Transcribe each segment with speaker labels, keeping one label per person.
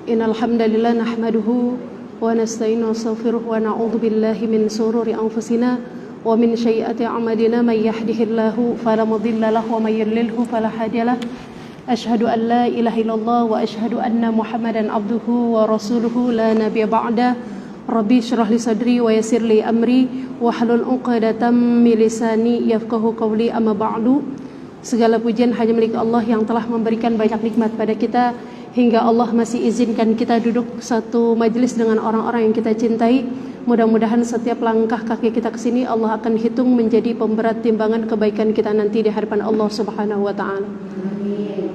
Speaker 1: Innal hamdalillah nahmaduhu wa nasta'inu wa nastaghfiruh wa na'udzu billahi min shururi anfusina wa min sayyiati a'malina may yahdihillahu fala mudilla lahu wa may yudlilhu fala hadiyalah. Asyhadu an la ilaha illallah wa asyhadu anna Muhammadan abduhu wa rasuluhu la nabiyya ba'da. Rabbi shrah li sadri wa yassir li amri wahlul 'uqdatam min lisani yafqahu qawli, amma ba'du. Segala pujian hanya milik Allah yang telah memberikan banyak nikmat pada kita hingga Allah masih izinkan kita duduk satu majelis dengan orang-orang yang kita cintai. Mudah-mudahan setiap langkah kaki kita ke sini Allah akan hitung menjadi pemberat timbangan kebaikan kita nanti di hadapan Allah Subhanahu wa taala.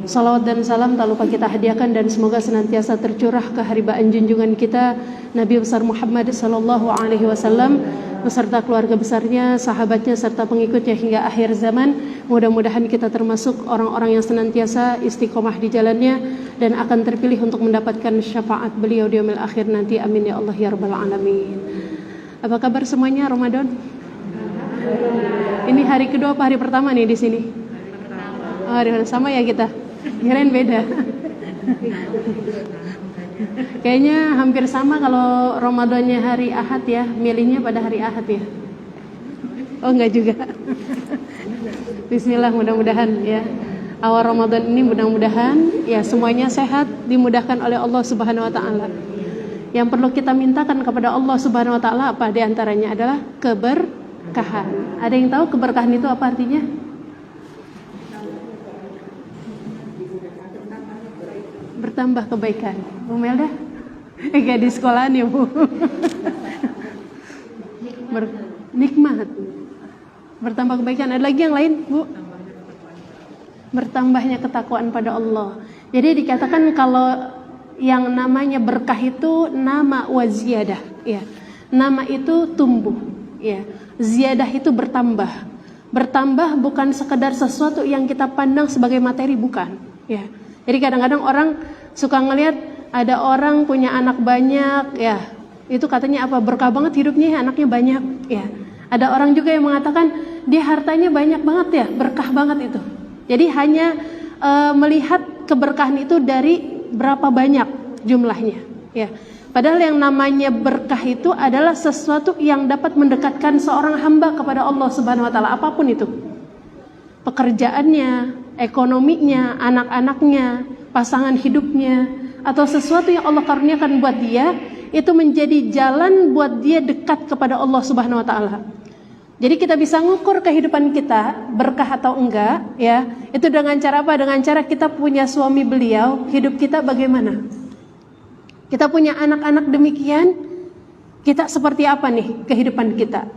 Speaker 1: Salawat dan salam tak lupa kita hadiahkan dan semoga senantiasa tercurah keharibaan junjungan kita Nabi besar Muhammad sallallahu alaihi wasallam beserta keluarga besarnya, sahabatnya serta pengikutnya hingga akhir zaman. Mudah-mudahan kita termasuk orang-orang yang senantiasa istiqomah di jalannya dan akan terpilih untuk mendapatkan syafaat beliau di yaumil akhir nanti. Amin ya Allah ya rabbal alamin. Apa kabar semuanya Ramadan? Ini hari kedua apa hari pertama nih di sini? Oh, hari sama ya kita. Kirain beda. Kayaknya hampir sama kalau Ramadannya hari Ahad ya, milihnya pada hari Ahad ya. Oh enggak juga. Bismillah, mudah-mudahan ya awal Ramadan ini mudah-mudahan ya semuanya sehat, dimudahkan oleh Allah Subhanahu wa taala. Yang perlu kita mintakan kepada Allah Subhanahu wa taala apa di antaranya adalah keberkahan. Ada yang tahu keberkahan itu apa artinya? Bertambah kebaikan. Bu Melda? Kayak di sekolahan ya Bu. Nikmat. Bertambah kebaikan. Ada lagi yang lain Bu? Bertambahnya ketakwaan pada Allah. Jadi dikatakan kalau yang namanya berkah itu nama wa ziyadah ya. Nama itu tumbuh ya. Ziyadah itu bertambah. Bertambah bukan sekedar sesuatu yang kita pandang sebagai materi, bukan ya. Jadi kadang-kadang orang suka ngelihat ada orang punya anak banyak ya, itu katanya apa, berkah banget hidupnya, anaknya banyak ya. Ada orang juga yang mengatakan dia hartanya banyak banget ya, berkah banget itu. Jadi hanya melihat keberkahan itu dari berapa banyak jumlahnya ya. Padahal yang namanya berkah itu adalah sesuatu yang dapat mendekatkan seorang hamba kepada Allah Subhanahu wa taala, apapun itu. Pekerjaannya, ekonominya, anak-anaknya, pasangan hidupnya, atau sesuatu yang Allah karuniakan buat dia, itu menjadi jalan buat dia dekat kepada Allah Subhanahu wa taala. Jadi kita bisa ngukur kehidupan kita berkah atau enggak ya. Itu dengan cara apa? Dengan cara kita punya suami beliau, hidup kita bagaimana? Kita punya anak-anak demikian, kita seperti apa nih kehidupan kita?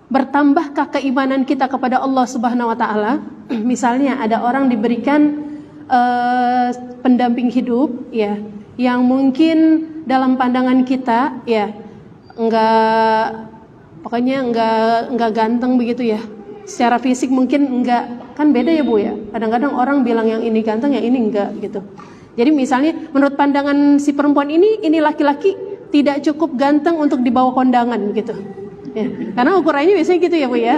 Speaker 1: Bertambahkah keimanan kita kepada Allah Subhanahu wa taala? Misalnya ada orang diberikan pendamping hidup ya, yang mungkin dalam pandangan kita ya enggak ganteng begitu ya. Secara fisik mungkin enggak, kan beda ya Bu ya. Kadang-kadang orang bilang yang ini ganteng, yang ini enggak gitu. Jadi misalnya menurut pandangan si perempuan ini laki-laki tidak cukup ganteng untuk dibawa kondangan gitu. Ya, karena ukurannya biasanya gitu ya Bu ya.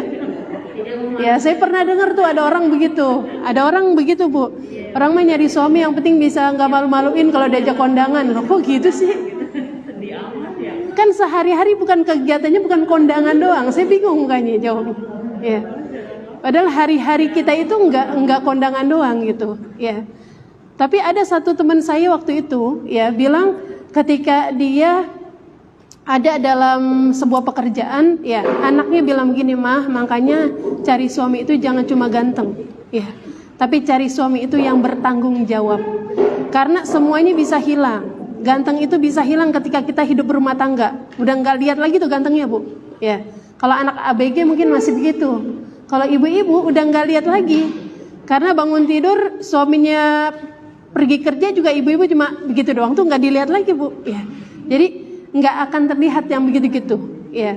Speaker 1: Ya saya pernah dengar tuh ada orang begitu. Ada orang begitu Bu. Orang mah nyari suami yang penting bisa nggak malu-maluin kalau diajak kondangan. Loh kok gitu sih? Kan sehari-hari bukan kegiatannya bukan kondangan doang. Saya bingung kayaknya jawabnya. Ya. Padahal hari-hari kita itu nggak kondangan doang gitu. Ya. Tapi ada satu teman saya waktu itu ya bilang ketika dia ada dalam sebuah pekerjaan ya, anaknya bilang begini, mah makanya cari suami itu jangan cuma ganteng ya, tapi cari suami itu yang bertanggung jawab, karena semuanya bisa hilang. Ganteng itu bisa hilang ketika kita hidup berumah tangga, udah nggak lihat lagi tuh gantengnya Bu ya. Kalau anak ABG mungkin masih begitu, kalau ibu-ibu udah nggak lihat lagi, karena bangun tidur suaminya pergi kerja juga ibu-ibu cuma begitu doang tuh, nggak dilihat lagi Bu ya. Jadi nggak akan terlihat yang begitu-gitu ya.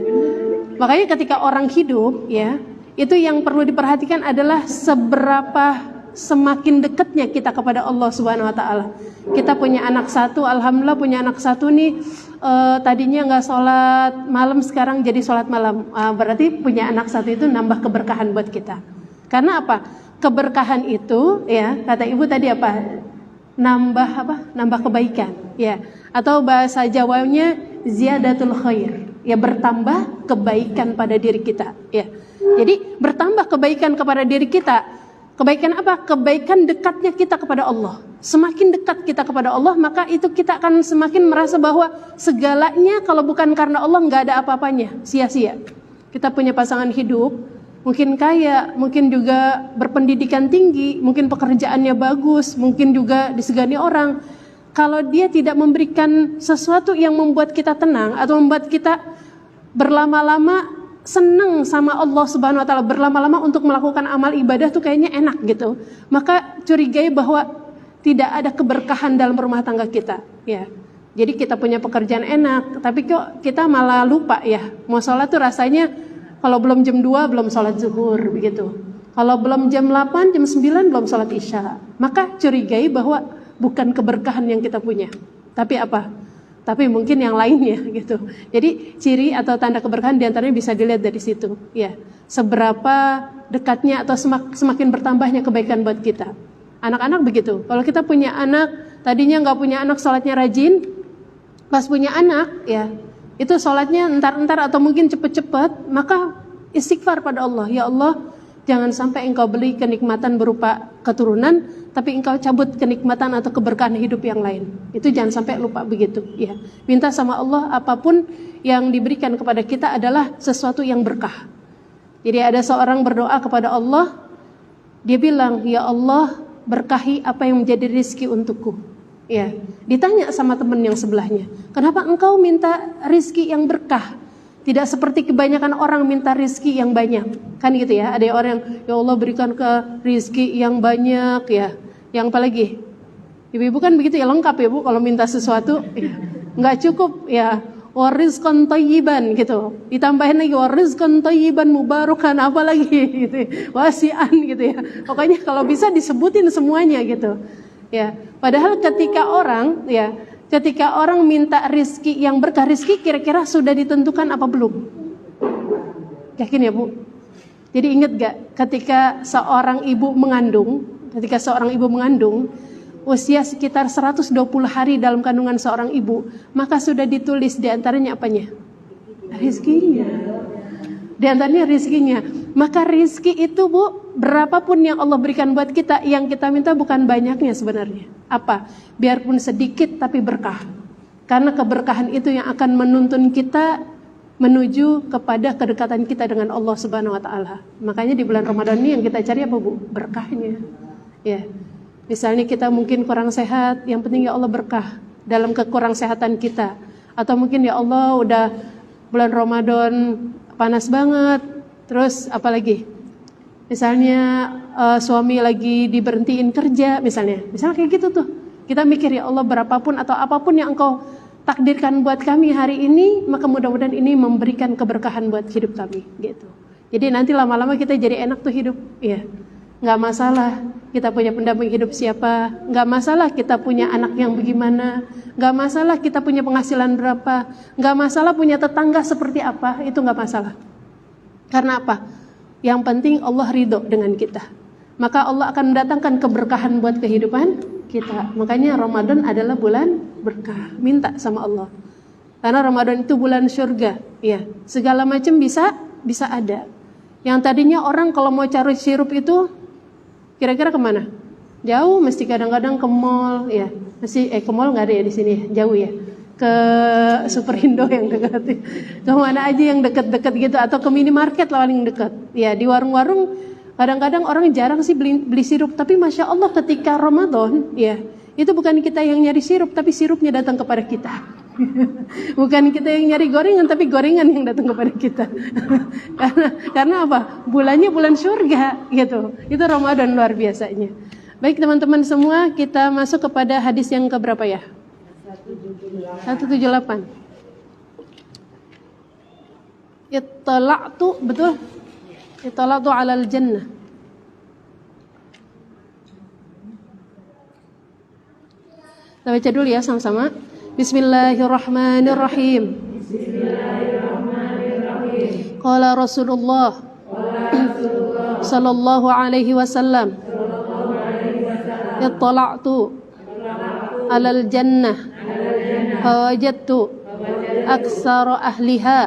Speaker 1: Makanya ketika orang hidup ya, itu yang perlu diperhatikan adalah seberapa semakin dekatnya kita kepada Allah Subhanahu wa taala. Kita punya anak satu, alhamdulillah punya anak satu nih, tadinya nggak sholat malam sekarang jadi sholat malam. Berarti punya anak satu itu nambah keberkahan buat kita. Karena apa? Keberkahan itu ya, kata ibu tadi apa? nambah apa? Nambah kebaikan, ya. Atau bahasa Jawanya ziyadatul khair, ya, bertambah kebaikan pada diri kita, ya. Jadi bertambah kebaikan kepada diri kita. Kebaikan apa? Kebaikan dekatnya kita kepada Allah. Semakin dekat kita kepada Allah, maka itu kita akan semakin merasa bahwa segalanya kalau bukan karena Allah nggak ada apa-apanya, sia-sia. Kita punya pasangan hidup, mungkin kaya, mungkin juga berpendidikan tinggi, mungkin pekerjaannya bagus, mungkin juga disegani orang. Kalau dia tidak memberikan sesuatu yang membuat kita tenang atau membuat kita berlama-lama senang sama Allah Subhanahu wa taala, berlama-lama untuk melakukan amal ibadah tuh kayaknya enak gitu, maka curigai bahwa tidak ada keberkahan dalam rumah tangga kita, ya. Jadi kita punya pekerjaan enak, tapi kok kita malah lupa, ya. Mau sholat tuh rasanya kalau belum jam 2 belum sholat zuhur begitu. Kalau belum jam 8, jam 9 belum sholat isya. Maka curigai bahwa bukan keberkahan yang kita punya, tapi apa? Tapi mungkin yang lainnya gitu. Jadi ciri atau tanda keberkahan diantaranya bisa dilihat dari situ, ya. Seberapa dekatnya atau semakin bertambahnya kebaikan buat kita. Anak-anak begitu. Kalau kita punya anak, tadinya nggak punya anak sholatnya rajin, pas punya anak, ya, itu sholatnya entar-entar atau mungkin cepet-cepet, maka istighfar pada Allah. Ya Allah, jangan sampai engkau beri kenikmatan berupa keturunan, tapi engkau cabut kenikmatan atau keberkahan hidup yang lain. Itu jangan sampai lupa begitu, ya. Minta sama Allah apapun yang diberikan kepada kita adalah sesuatu yang berkah. Jadi ada seorang berdoa kepada Allah, dia bilang, ya Allah, berkahi apa yang menjadi rizki untukku. Ya, ditanya sama teman yang sebelahnya, kenapa engkau minta rizki yang berkah? Tidak seperti kebanyakan orang minta rizki yang banyak, kan gitu ya. Ada orang yang, ya Allah berikan ke rizki yang banyak, ya. Yang apa lagi? Ibu-ibu kan begitu ya, lengkap ya Bu, kalau minta sesuatu, ya. Nggak cukup, ya. Warizqan thayyiban gitu. Ditambahin lagi warizqan thayyiban mubarakan apa lagi gitu. Wasi'an gitu ya. Pokoknya kalau bisa disebutin semuanya gitu. Ya, padahal ketika orang minta rizki yang berkah, rizki kira-kira sudah ditentukan apa belum? Yakin ya Bu? Jadi ingat gak ketika seorang ibu mengandung, usia sekitar 120 hari dalam kandungan seorang ibu, maka sudah ditulis di antaranya apanya? Rizkinya. Di antaranya rizkinya. Maka rizki itu Bu, berapapun yang Allah berikan buat kita, yang kita minta bukan banyaknya sebenarnya. Apa? Biarpun sedikit tapi berkah. Karena keberkahan itu yang akan menuntun kita menuju kepada kedekatan kita dengan Allah Subhanahu wa taala. Makanya di bulan Ramadan ini yang kita cari apa Bu? Berkahnya. Ya. Misalnya kita mungkin kurang sehat, yang penting ya Allah berkah dalam kekurang sehatan kita. Atau mungkin ya Allah udah bulan Ramadan panas banget, terus apalagi? Misalnya suami lagi diberhentiin kerja misalnya kayak gitu tuh. Kita mikir ya Allah berapapun atau apapun yang engkau takdirkan buat kami hari ini, maka mudah-mudahan ini memberikan keberkahan buat hidup kami gitu. Jadi nanti lama-lama kita jadi enak tuh hidup, ya. Nggak masalah kita punya pendamping hidup siapa, nggak masalah kita punya anak yang bagaimana, nggak masalah kita punya penghasilan berapa, nggak masalah punya tetangga seperti apa, itu nggak masalah. Karena apa? Yang penting Allah ridho dengan kita, maka Allah akan mendatangkan keberkahan buat kehidupan kita. Makanya Ramadan adalah bulan berkah, minta sama Allah. Karena Ramadan itu bulan surga, ya. Segala macam bisa ada. Yang tadinya orang kalau mau cari sirup itu kira-kira kemana? Jauh, mesti kadang-kadang ke mall, ya. Ke mall nggak ada ya di sini, jauh ya. Ke Superindo yang dekat, kemana aja yang dekat-dekat gitu, atau ke minimarket lah paling dekat. Ya di warung-warung kadang-kadang orang jarang sih beli sirup, tapi masya Allah ketika Ramadan, ya itu bukan kita yang nyari sirup, tapi sirupnya datang kepada kita. Bukan kita yang nyari gorengan, tapi gorengan yang datang kepada kita. karena apa? Bulannya bulan surga gitu. Itu Ramadan luar biasanya. Baik teman-teman semua, kita masuk kepada hadis yang keberapa ya? 178. Ittala'tu, betul? Ittala'tu 'alal jannah. Kita baca dulu ya sama-sama. Bismillahirrahmanirrahim. Qala Rasulullah sallallahu alaihi wasallam, ittala'tu alal jannah fawajadtu aksara ahliha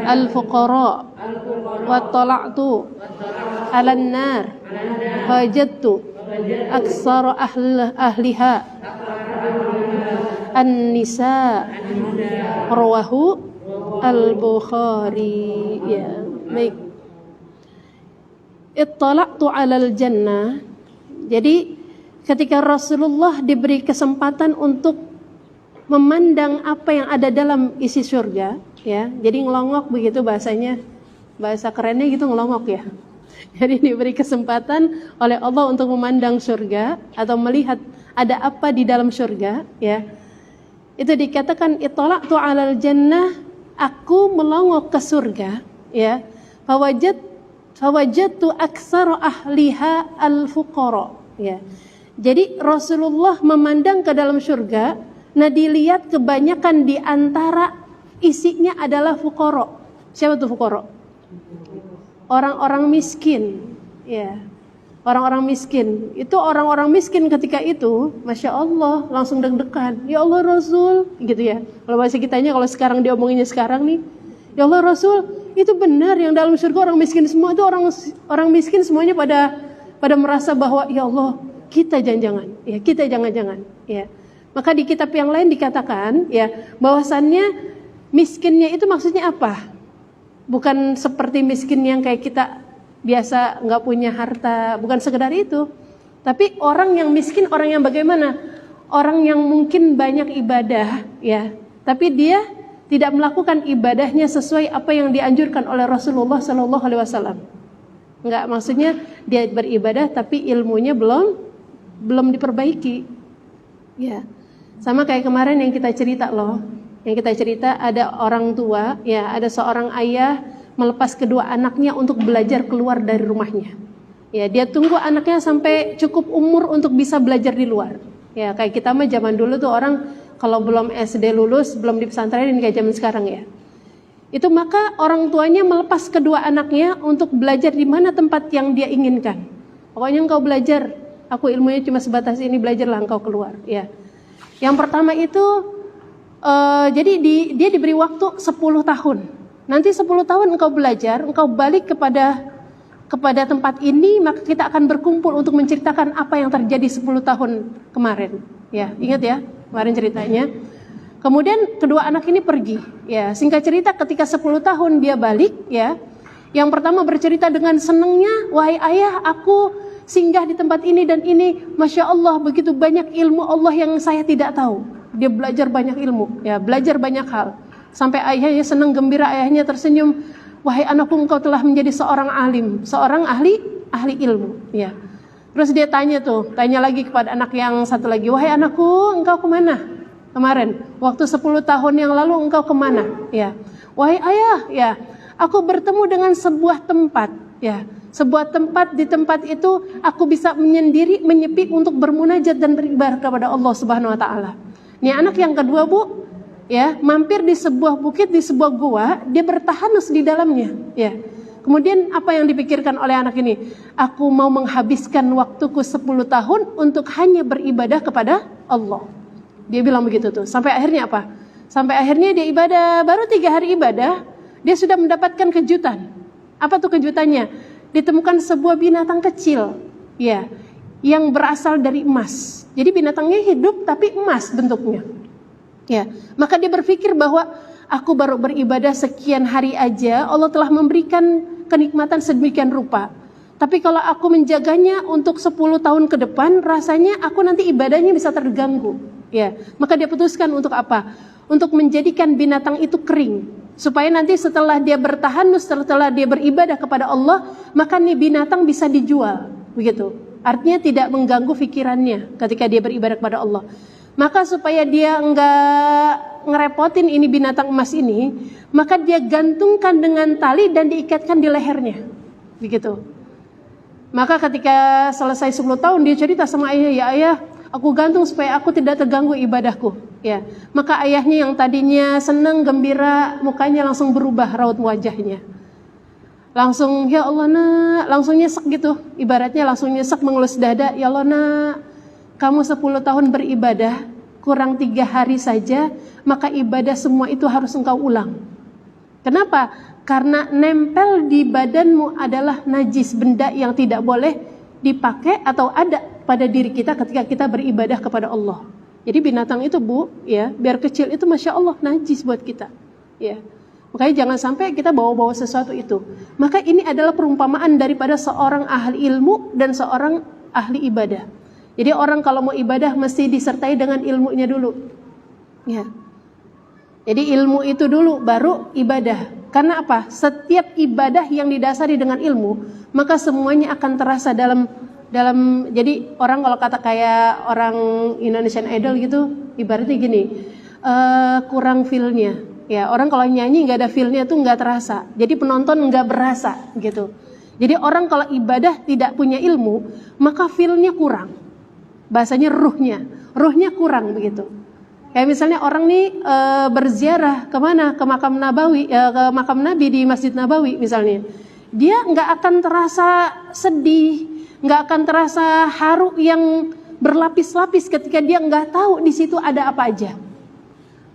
Speaker 1: al-fuqara wa tala'tu alan nar fawajadtu aksara ahliha an-nisa. Rawahu al-Bukhari. Ya, baik. Ittala'tu 'alal jannah. Jadi ketika Rasulullah diberi kesempatan untuk memandang apa yang ada dalam isi surga, ya. Jadi ngelongok begitu bahasanya. Bahasa kerennya gitu, ngelongok ya. Jadi diberi kesempatan oleh Allah untuk memandang surga atau melihat ada apa di dalam surga, ya. Itu dikatakan ittala'tu 'alal jannah, aku melongok ke surga, ya. Fawajadtu aktsara ahliha al-fuqara, ya. Jadi Rasulullah memandang ke dalam surga, nah dilihat kebanyakan di antara isinya adalah fuqara. Siapa tuh fuqara? Orang-orang miskin, ya. Orang-orang miskin, itu orang-orang miskin ketika itu, Masya Allah, langsung deg-degan. Ya Allah Rasul, gitu ya. Kalau bahasa kitanya, kalau sekarang diomonginnya sekarang nih, ya Allah Rasul, itu benar yang dalam surga orang miskin semua, itu orang miskin semuanya pada merasa bahwa ya Allah, kita jangan-jangan, ya kita jangan-jangan, ya. Maka di kitab yang lain dikatakan, ya, bahwasannya miskinnya itu maksudnya apa? Bukan seperti miskin yang kayak kita biasa nggak punya harta, bukan sekedar itu. Tapi orang yang miskin, orang yang bagaimana? Orang yang mungkin banyak ibadah, ya, tapi dia tidak melakukan ibadahnya sesuai apa yang dianjurkan oleh Rasulullah SAW. Nggak, maksudnya dia beribadah tapi ilmunya belum diperbaiki, ya. Sama kayak kemarin yang kita cerita loh, yang kita cerita ada orang tua, ya, ada seorang ayah melepas kedua anaknya untuk belajar keluar dari rumahnya. Ya, dia tunggu anaknya sampai cukup umur untuk bisa belajar di luar. Ya, kayak kita mah zaman dulu tuh orang kalau belum SD lulus, belum di pesantrenin kayak zaman sekarang ya. Itu maka orang tuanya melepas kedua anaknya untuk belajar di mana tempat yang dia inginkan. Pokoknya engkau belajar, aku ilmunya cuma sebatas ini, belajarlah engkau keluar. Ya. Yang pertama itu, jadi dia diberi waktu 10 tahun. Nanti 10 tahun engkau belajar, engkau balik kepada tempat ini, maka kita akan berkumpul untuk menceritakan apa yang terjadi 10 tahun kemarin. Ya, ingat ya, kemarin ceritanya. Kemudian kedua anak ini pergi. Ya, singkat cerita ketika 10 tahun dia balik, ya. Yang pertama bercerita dengan senangnya, wahai ayah, aku singgah di tempat ini dan ini, Masya Allah, begitu banyak ilmu Allah yang saya tidak tahu. Dia belajar banyak ilmu, ya, belajar banyak hal. Sampai ayahnya senang, gembira, ayahnya tersenyum, wahai anakku, engkau telah menjadi seorang alim, seorang ahli ilmu, ya. Terus dia tanya lagi kepada anak yang satu lagi, wahai anakku, engkau kemana kemarin? Waktu 10 tahun yang lalu engkau kemana? Ya. Wahai ayah, ya, aku bertemu dengan sebuah tempat, ya. Sebuah tempat, di tempat itu aku bisa menyendiri, menyepi untuk bermunajat dan beribadah kepada Allah Subhanahu wa taala. Ini anak yang kedua, Bu, ya, mampir di sebuah bukit, di sebuah gua, dia bertahanus di dalamnya, ya. Kemudian apa yang dipikirkan oleh anak ini? Aku mau menghabiskan waktuku 10 tahun untuk hanya beribadah kepada Allah. Dia bilang begitu tuh. Sampai akhirnya apa? Sampai akhirnya dia ibadah, baru 3 hari ibadah, dia sudah mendapatkan kejutan. Apa tuh kejutannya? Ditemukan sebuah binatang kecil, ya, yang berasal dari emas. Jadi binatangnya hidup tapi emas bentuknya. Ya, maka dia berpikir bahwa aku baru beribadah sekian hari aja, Allah telah memberikan kenikmatan sedemikian rupa. Tapi kalau aku menjaganya untuk 10 tahun ke depan, rasanya aku nanti ibadahnya bisa terganggu. Ya, maka dia putuskan untuk apa? Untuk menjadikan binatang itu kering, supaya nanti setelah dia bertahanus, setelah dia beribadah kepada Allah, maka nih binatang bisa dijual, begitu. Artinya tidak mengganggu pikirannya ketika dia beribadah kepada Allah. Maka supaya dia enggak ngerepotin ini binatang emas ini, maka dia gantungkan dengan tali dan diikatkan di lehernya, begitu. Maka ketika selesai 10 tahun dia cerita sama ayah, ya ayah, aku gantung supaya aku tidak terganggu ibadahku, ya. Maka ayahnya yang tadinya senang, gembira, mukanya langsung berubah raut wajahnya. Langsung, ya Allah nak, langsung nyesek gitu, ibaratnya langsung nyesek, mengelus dada, ya Allah nak, kamu 10 tahun beribadah, kurang 3 hari saja, maka ibadah semua itu harus engkau ulang. Kenapa? Karena nempel di badanmu adalah najis, benda yang tidak boleh dipakai atau ada pada diri kita ketika kita beribadah kepada Allah. Jadi binatang itu Bu, ya, biar kecil itu Masya Allah najis buat kita, ya. Makanya jangan sampai kita bawa-bawa sesuatu itu. Maka ini adalah perumpamaan daripada seorang ahli ilmu dan seorang ahli ibadah. Jadi orang kalau mau ibadah mesti disertai dengan ilmunya dulu, ya. Jadi ilmu itu dulu baru ibadah. Karena apa? Setiap ibadah yang didasari dengan ilmu, maka semuanya akan terasa dalam jadi orang kalau kata kayak orang Indonesian Idol gitu, ibaratnya gini, kurang feel-nya. Ya, orang kalau nyanyi nggak ada feel-nya tuh nggak terasa. Jadi penonton nggak berasa gitu. Jadi orang kalau ibadah tidak punya ilmu, maka feel-nya kurang. Bahasanya ruhnya kurang begitu. Kayak misalnya orang nih berziarah kemana? Ke makam Nabawi, ke makam Nabi di Masjid Nabawi misalnya. Dia nggak akan terasa sedih, nggak akan terasa haru yang berlapis-lapis ketika dia nggak tahu di situ ada apa aja.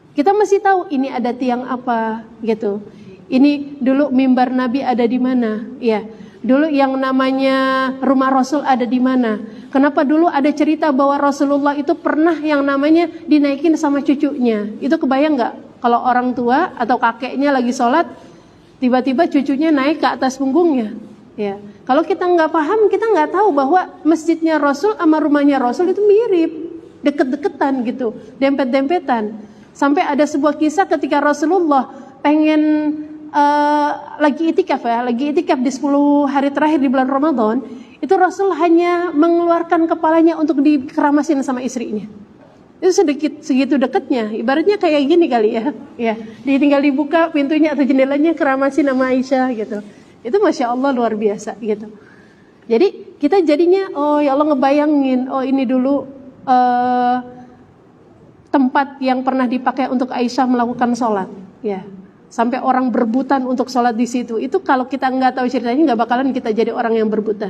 Speaker 1: Kita masih tahu ini ada tiang apa gitu. Ini dulu mimbar Nabi ada di mana, ya. Dulu yang namanya rumah Rasul ada di mana? Kenapa dulu ada cerita bahwa Rasulullah itu pernah yang namanya dinaikin sama cucunya? Itu kebayang nggak? Kalau orang tua atau kakeknya lagi sholat, tiba-tiba cucunya naik ke atas punggungnya. Ya, kalau kita nggak paham, kita nggak tahu bahwa masjidnya Rasul sama rumahnya Rasul itu mirip, deket-deketan gitu, dempet-dempetan. Sampai ada sebuah kisah ketika Rasulullah pengen lagi itikaf di 10 hari terakhir di bulan Ramadan, itu Rasul hanya mengeluarkan kepalanya untuk dikeramasin sama istrinya. Itu segitu dekatnya, ibaratnya kayak gini kali ya, ditinggal dibuka pintunya atau jendelanya, keramasin sama Aisyah gitu. Itu Masya Allah luar biasa gitu. Jadi kita jadinya, oh ya Allah ngebayangin, oh ini dulu tempat yang pernah dipakai untuk Aisyah melakukan sholat, ya. Sampai orang berebutan untuk sholat di situ. Itu kalau kita nggak tahu ceritanya, nggak bakalan kita jadi orang yang berebutan.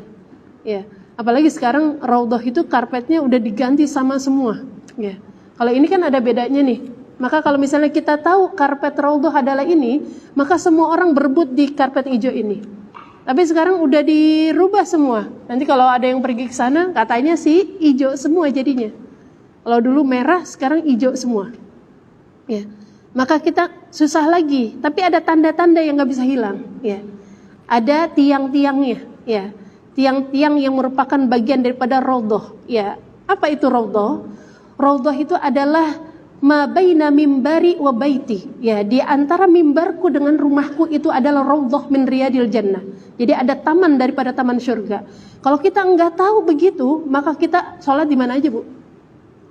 Speaker 1: Ya, apalagi sekarang raudhah itu karpetnya udah diganti sama semua. Ya, kalau ini kan ada bedanya nih. Maka kalau misalnya kita tahu karpet raudhah adalah ini, maka semua orang berebut di karpet hijau ini. Tapi sekarang udah dirubah semua. Nanti kalau ada yang pergi ke sana, katanya sih hijau semua jadinya. Kalau dulu merah, sekarang hijau semua. Ya. Maka kita susah lagi, tapi ada tanda-tanda yang nggak bisa hilang, ya. Ada tiang-tiangnya, ya. Tiang-tiang yang merupakan bagian daripada raudhah, ya. Apa itu raudhah? Raudhah itu adalah ma baina mimbari wa baiti, ya. Di antara mimbarku dengan rumahku itu adalah raudhah min riyadil jannah. Jadi ada taman daripada taman surga. Kalau kita nggak tahu begitu, maka kita sholat di mana aja, Bu?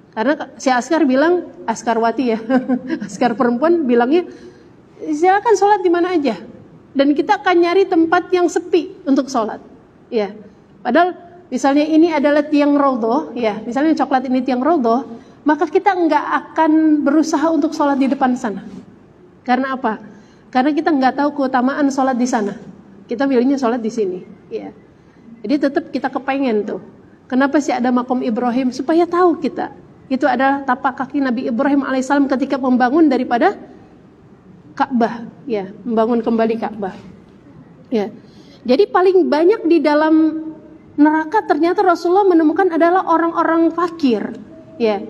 Speaker 1: Karena si Askar bilang, Askarwati ya, Askar perempuan bilangnya, silakan sholat di mana aja. Dan kita akan nyari tempat yang sepi untuk sholat. Ya, padahal misalnya ini adalah tiang raudhah, ya, misalnya coklat ini tiang raudhah, maka kita nggak akan berusaha untuk sholat di depan sana. Karena apa? Karena kita nggak tahu keutamaan sholat di sana. Kita pilihnya sholat di sini. Ya, jadi tetap kita kepengen tuh. Kenapa sih ada makom Ibrahim? Supaya tahu kita. Itu adalah tapak kaki Nabi Ibrahim alaihissalam ketika membangun daripada Ka'bah, ya, membangun kembali Ka'bah. Ya. Jadi paling banyak di dalam neraka ternyata Rasulullah menemukan adalah orang-orang fakir, ya.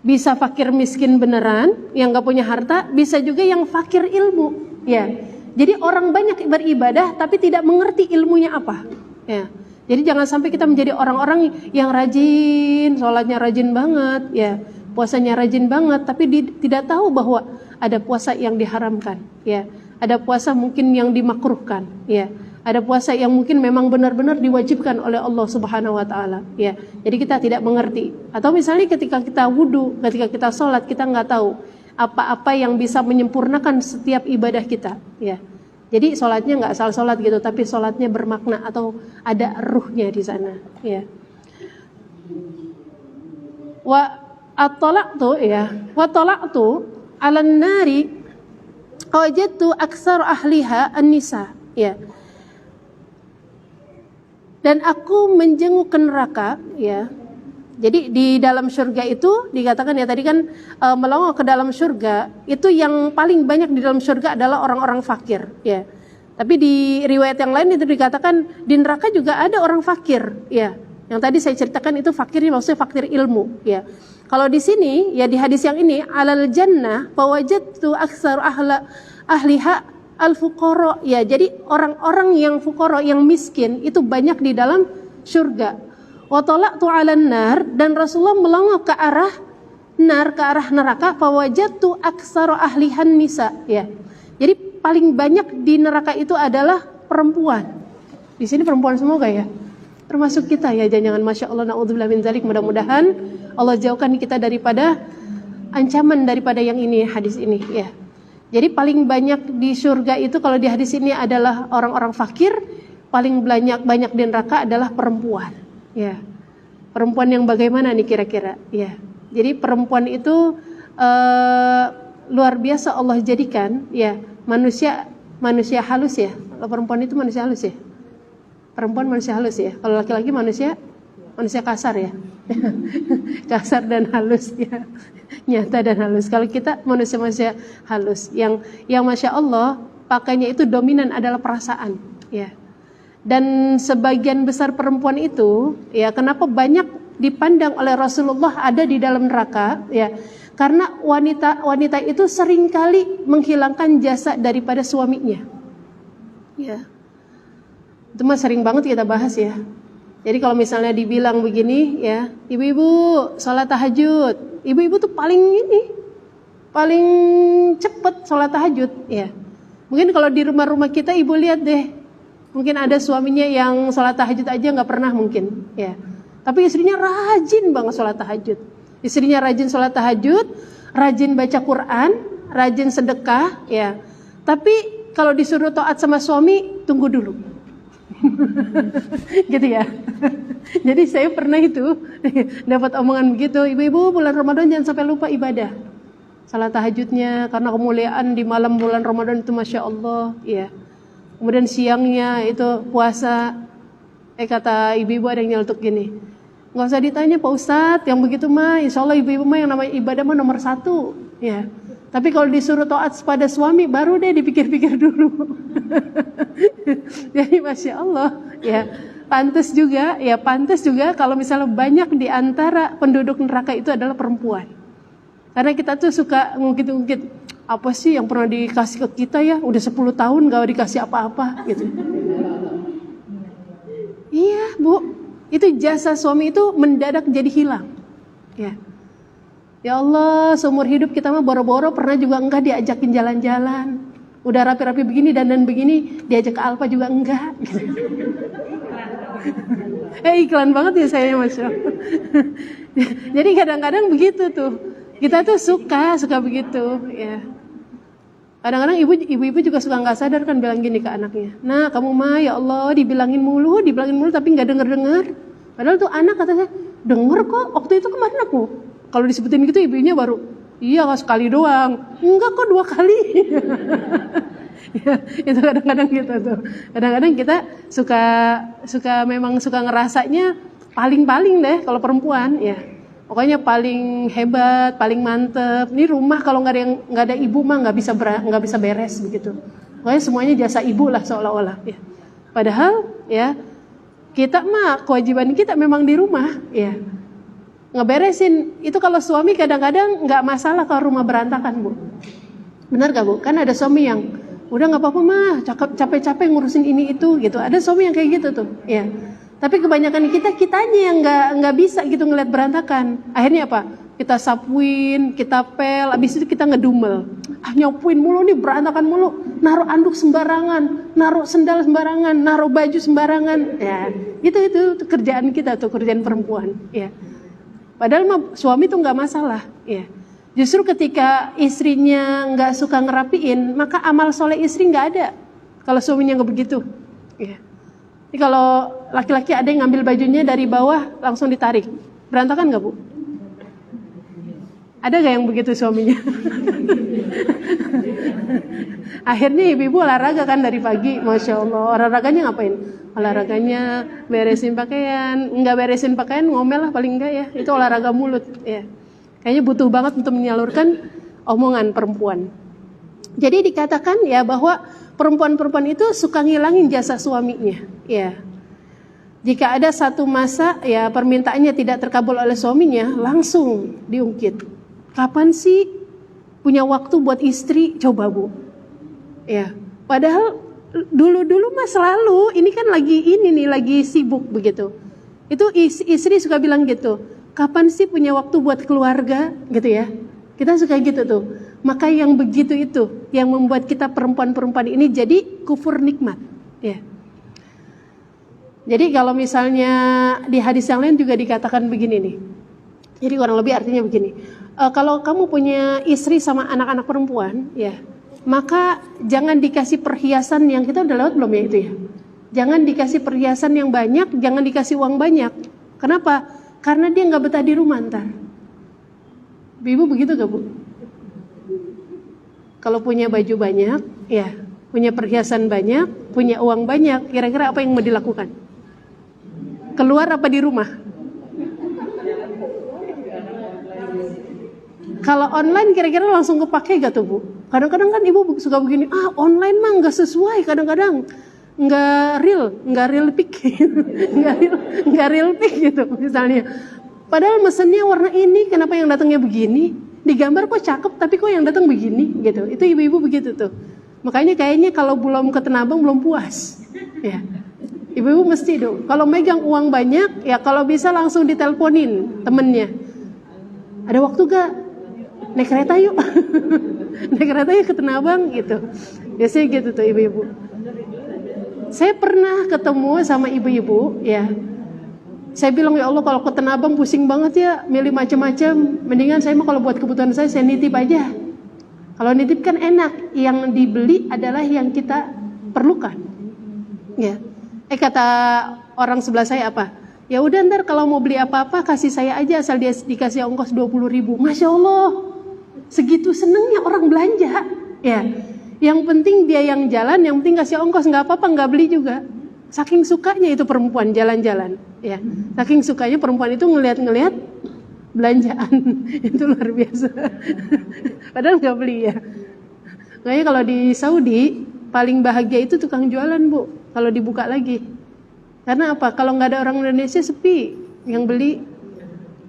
Speaker 1: Bisa fakir miskin beneran yang nggak punya harta, bisa juga yang fakir ilmu, ya. Jadi orang banyak beribadah tapi tidak mengerti ilmunya apa, ya. Jadi jangan sampai kita menjadi orang-orang yang rajin, sholatnya rajin banget, ya, puasanya rajin banget, tapi tidak tahu bahwa ada puasa yang diharamkan, ya, ada puasa mungkin yang dimakruhkan, ya, ada puasa yang mungkin memang benar-benar diwajibkan oleh Allah Subhanahu Wa Taala, ya. Jadi kita tidak mengerti. Atau misalnya ketika kita wudu, ketika kita sholat, kita nggak tahu apa-apa yang bisa menyempurnakan setiap ibadah kita, ya. Jadi sholatnya nggak asal sholat gitu, tapi sholatnya bermakna atau ada ruhnya di sana. Ya. Wa talaqtu ala nari wajadtu aksar ahliha an-nisa. Ya. Dan aku menjenguk ke neraka, ya. Jadi di dalam surga itu dikatakan ya tadi kan melongo ke dalam surga itu yang paling banyak di dalam surga adalah orang-orang fakir ya. Tapi di riwayat yang lain itu dikatakan di neraka juga ada orang fakir ya. Yang tadi saya ceritakan itu fakirnya maksudnya fakir ilmu ya. Kalau di sini ya di hadis yang ini alal jannah fawajadtu aktsar ahliha al-fuqara ya. Jadi orang-orang yang fuqara yang miskin itu banyak di dalam surga. Wa talaqtu 'alan nar dan Rasulullah melongo ke arah nar, ke arah neraka, fawajadtu aktsara ahlihan nisa ya. Jadi paling banyak di neraka itu adalah perempuan. Di sini perempuan semua ya? Termasuk kita ya, jangan masya Allah naudzubillah min dzalik. Mudah-mudahan Allah jauhkan kita daripada ancaman daripada yang ini hadis ini ya. Jadi paling banyak di surga itu kalau di hadis ini adalah orang-orang fakir, paling banyak di neraka adalah perempuan. Ya, perempuan yang bagaimana nih kira-kira? Ya, jadi perempuan itu luar biasa Allah jadikan. Ya, manusia halus ya. Kalau perempuan itu manusia halus ya. Perempuan manusia halus ya. Kalau laki-laki manusia kasar ya. Kasar dan halus ya. Nyata dan halus. Kalau kita manusia halus yang masya Allah pakainya itu dominan adalah perasaan. Ya. Dan sebagian besar perempuan itu ya kenapa banyak dipandang oleh Rasulullah ada di dalam neraka ya karena wanita itu seringkali menghilangkan jasa daripada suaminya ya. Itu mah sering banget kita bahas ya. Jadi kalau misalnya dibilang begini ya, ibu-ibu sholat tahajud, ibu-ibu tuh paling cepet sholat tahajud ya. Mungkin kalau di rumah-rumah kita ibu lihat deh, mungkin ada suaminya yang sholat tahajud aja nggak pernah mungkin, ya. Tapi istrinya rajin banget sholat tahajud. Istrinya rajin sholat tahajud, rajin baca Quran, rajin sedekah, ya. Tapi kalau disuruh taat sama suami, tunggu dulu. Gitu ya. Jadi saya pernah itu dapat omongan begitu, ibu-ibu bulan Ramadan jangan sampai lupa ibadah. Sholat tahajudnya karena kemuliaan di malam bulan Ramadan itu masya Allah, ya. Kemudian siangnya itu puasa. Kata ibu-ibu ada yang nyeletuk gini, nggak usah ditanya Pak Ustadz, yang begitu mah insya Allah ibu-ibu mah yang namanya ibadah mah nomor 1 ya. Tapi kalau disuruh taat pada suami baru deh dipikir-pikir dulu. Jadi masya Allah ya, pantas juga kalau misalnya banyak di antara penduduk neraka itu adalah perempuan. Karena kita tuh suka ngungkit-ngungkit, apa sih yang pernah dikasih ke kita ya, udah 10 tahun gak dikasih apa-apa gitu. Iya Bu, itu jasa suami itu mendadak jadi hilang ya. Ya Allah, seumur hidup kita mah boro-boro pernah juga enggak diajakin jalan-jalan. Udah rapi-rapi begini dan begini, diajak ke Alfa juga enggak gitu. Iklan banget ya saya Masya Allah. Jadi kadang-kadang begitu tuh, kita tuh suka begitu ya. Kadang-kadang ibu-ibu juga suka nggak sadar kan bilang gini ke anaknya, nah kamu mah ya Allah dibilangin mulu tapi nggak denger. Padahal tuh anak katanya denger kok, waktu itu kemarin aku kalau disebutin gitu ibunya baru iya sekali doang, enggak kok 2 kali. Ya, itu kadang-kadang gitu tuh. Kadang-kadang kita memang suka ngerasanya paling deh kalau perempuan ya. Pokoknya paling hebat, paling mantep. Ini rumah kalau nggak ada ibu mah nggak bisa beres begitu. Pokoknya semuanya jasa ibu lah seolah-olah. Ya. Padahal ya kita mah kewajiban kita memang di rumah ya ngeberesin. Itu kalau suami kadang-kadang nggak masalah kalau rumah berantakan Bu. Benar gak Bu? Kan ada suami yang udah nggak apa-apa mah capek-capek ngurusin ini itu gitu. Ada suami yang kayak gitu tuh. Ya. Tapi kebanyakan kitanya yang nggak bisa gitu ngeliat berantakan. Akhirnya apa? Kita sapuin, kita pel, abis itu kita ngedumel. Nyopuin mulu nih, berantakan mulu. Naruh anduk sembarangan, naruh sendal sembarangan, naruh baju sembarangan. Ya, itu kerjaan kita tuh, kerjaan perempuan. Ya. Padahal mah suami tuh nggak masalah. Ya. Justru ketika istrinya nggak suka ngerapiin, maka amal soleh istri nggak ada. Kalau suaminya nggak begitu. Ya. Jadi kalau laki-laki ada yang ngambil bajunya dari bawah langsung ditarik, berantakan nggak Bu? Ada nggak yang begitu suaminya? Akhirnya ibu-ibu olahraga kan dari pagi, masya Allah. Olahraganya ngapain? Olahraganya beresin pakaian, nggak beresin pakaian ngomel lah paling enggak ya. Itu olahraga mulut ya. Kayaknya butuh banget untuk menyalurkan omongan perempuan. Jadi dikatakan ya bahwa perempuan-perempuan itu suka ngilangin jasa suaminya. Ya. Jika ada satu masa ya permintaannya tidak terkabul oleh suaminya, langsung diungkit. Kapan sih punya waktu buat istri? Coba Bu. Ya. Padahal dulu mah selalu ini kan lagi sibuk begitu. Itu istri suka bilang gitu. Kapan sih punya waktu buat keluarga gitu ya. Kita suka gitu tuh. Maka yang begitu itu yang membuat kita perempuan-perempuan ini jadi kufur nikmat ya. Jadi kalau misalnya di hadis yang lain juga dikatakan begini nih. Jadi kurang lebih artinya begini. Kalau kamu punya istri sama anak-anak perempuan ya, maka jangan dikasih perhiasan yang kita udah lewat belum ya itu ya. Jangan dikasih perhiasan yang banyak, jangan dikasih uang banyak. Kenapa? Karena dia nggak betah di rumah ntar. Ibu begitu gak Bu? Kalau punya baju banyak, ya, punya perhiasan banyak, punya uang banyak, kira-kira apa yang mau dilakukan? Keluar apa di rumah? Kalau online kira-kira langsung kepake gak tuh Bu? Kadang-kadang kan ibu suka begini, online mah nggak sesuai, kadang-kadang nggak real pick, nggak real pick gitu misalnya. Padahal mesennya warna ini, kenapa yang datangnya begini? Digambar kok cakep, tapi kok yang datang begini gitu. Itu ibu-ibu begitu tuh. Makanya kayaknya kalau belum ke Tanabang belum puas. Ya. Ibu-ibu mesti dong. Kalau megang uang banyak, ya kalau bisa langsung diteleponin temennya. Ada waktu gak? Naik kereta yuk. Naik kereta yuk ke Tanabang gitu. Biasanya gitu tuh ibu-ibu. Saya pernah ketemu sama ibu-ibu ya. Saya bilang ya Allah kalau ke Tanabang pusing banget ya milih macam-macam. Mendingan saya mah kalau buat kebutuhan saya nitip aja. Kalau nitip kan enak. Yang dibeli adalah yang kita perlukan. Ya. Kata orang sebelah saya apa? Ya udah ntar kalau mau beli apa-apa kasih saya aja asal dia dikasih ongkos 20.000. Masya Allah. Segitu senengnya orang belanja. Ya. Yang penting dia yang jalan, yang penting kasih ongkos, nggak apa-apa nggak beli juga. Saking sukanya itu perempuan jalan-jalan, ya. Saking sukanya perempuan itu ngelihat belanjaan, itu luar biasa. Padahal nggak beli ya. Kayaknya kalau di Saudi paling bahagia itu tukang jualan Bu, kalau dibuka lagi. Karena apa? Kalau nggak ada orang Indonesia sepi yang beli.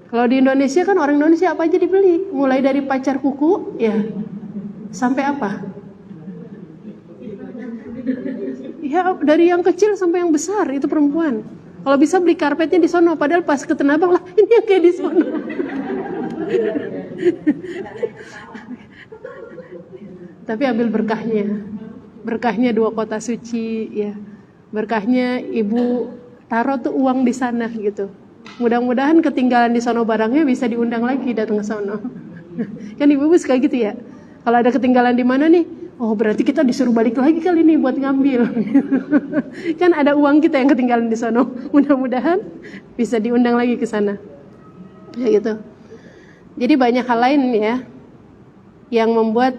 Speaker 1: Kalau di Indonesia kan orang Indonesia apa aja dibeli, mulai dari pacar kuku, ya, sampai apa? Ya dari yang kecil sampai yang besar itu perempuan. Kalau bisa beli karpetnya di sono, padahal pas ke Tanabang lah ini yang kayak di sono. Tapi ambil berkahnya 2 kota suci, ya. Berkahnya ibu taruh tuh uang di sana gitu. Mudah-mudahan ketinggalan di sono barangnya bisa diundang lagi datang ke sono. Kan ibu-ibu suka gitu ya. Kalau ada ketinggalan di mana nih? Oh berarti kita disuruh balik lagi kali ini buat ngambil. Kan ada uang kita yang ketinggalan di sono. Mudah-mudahan bisa diundang lagi ke sana. Ya gitu. Jadi banyak hal lain ya yang membuat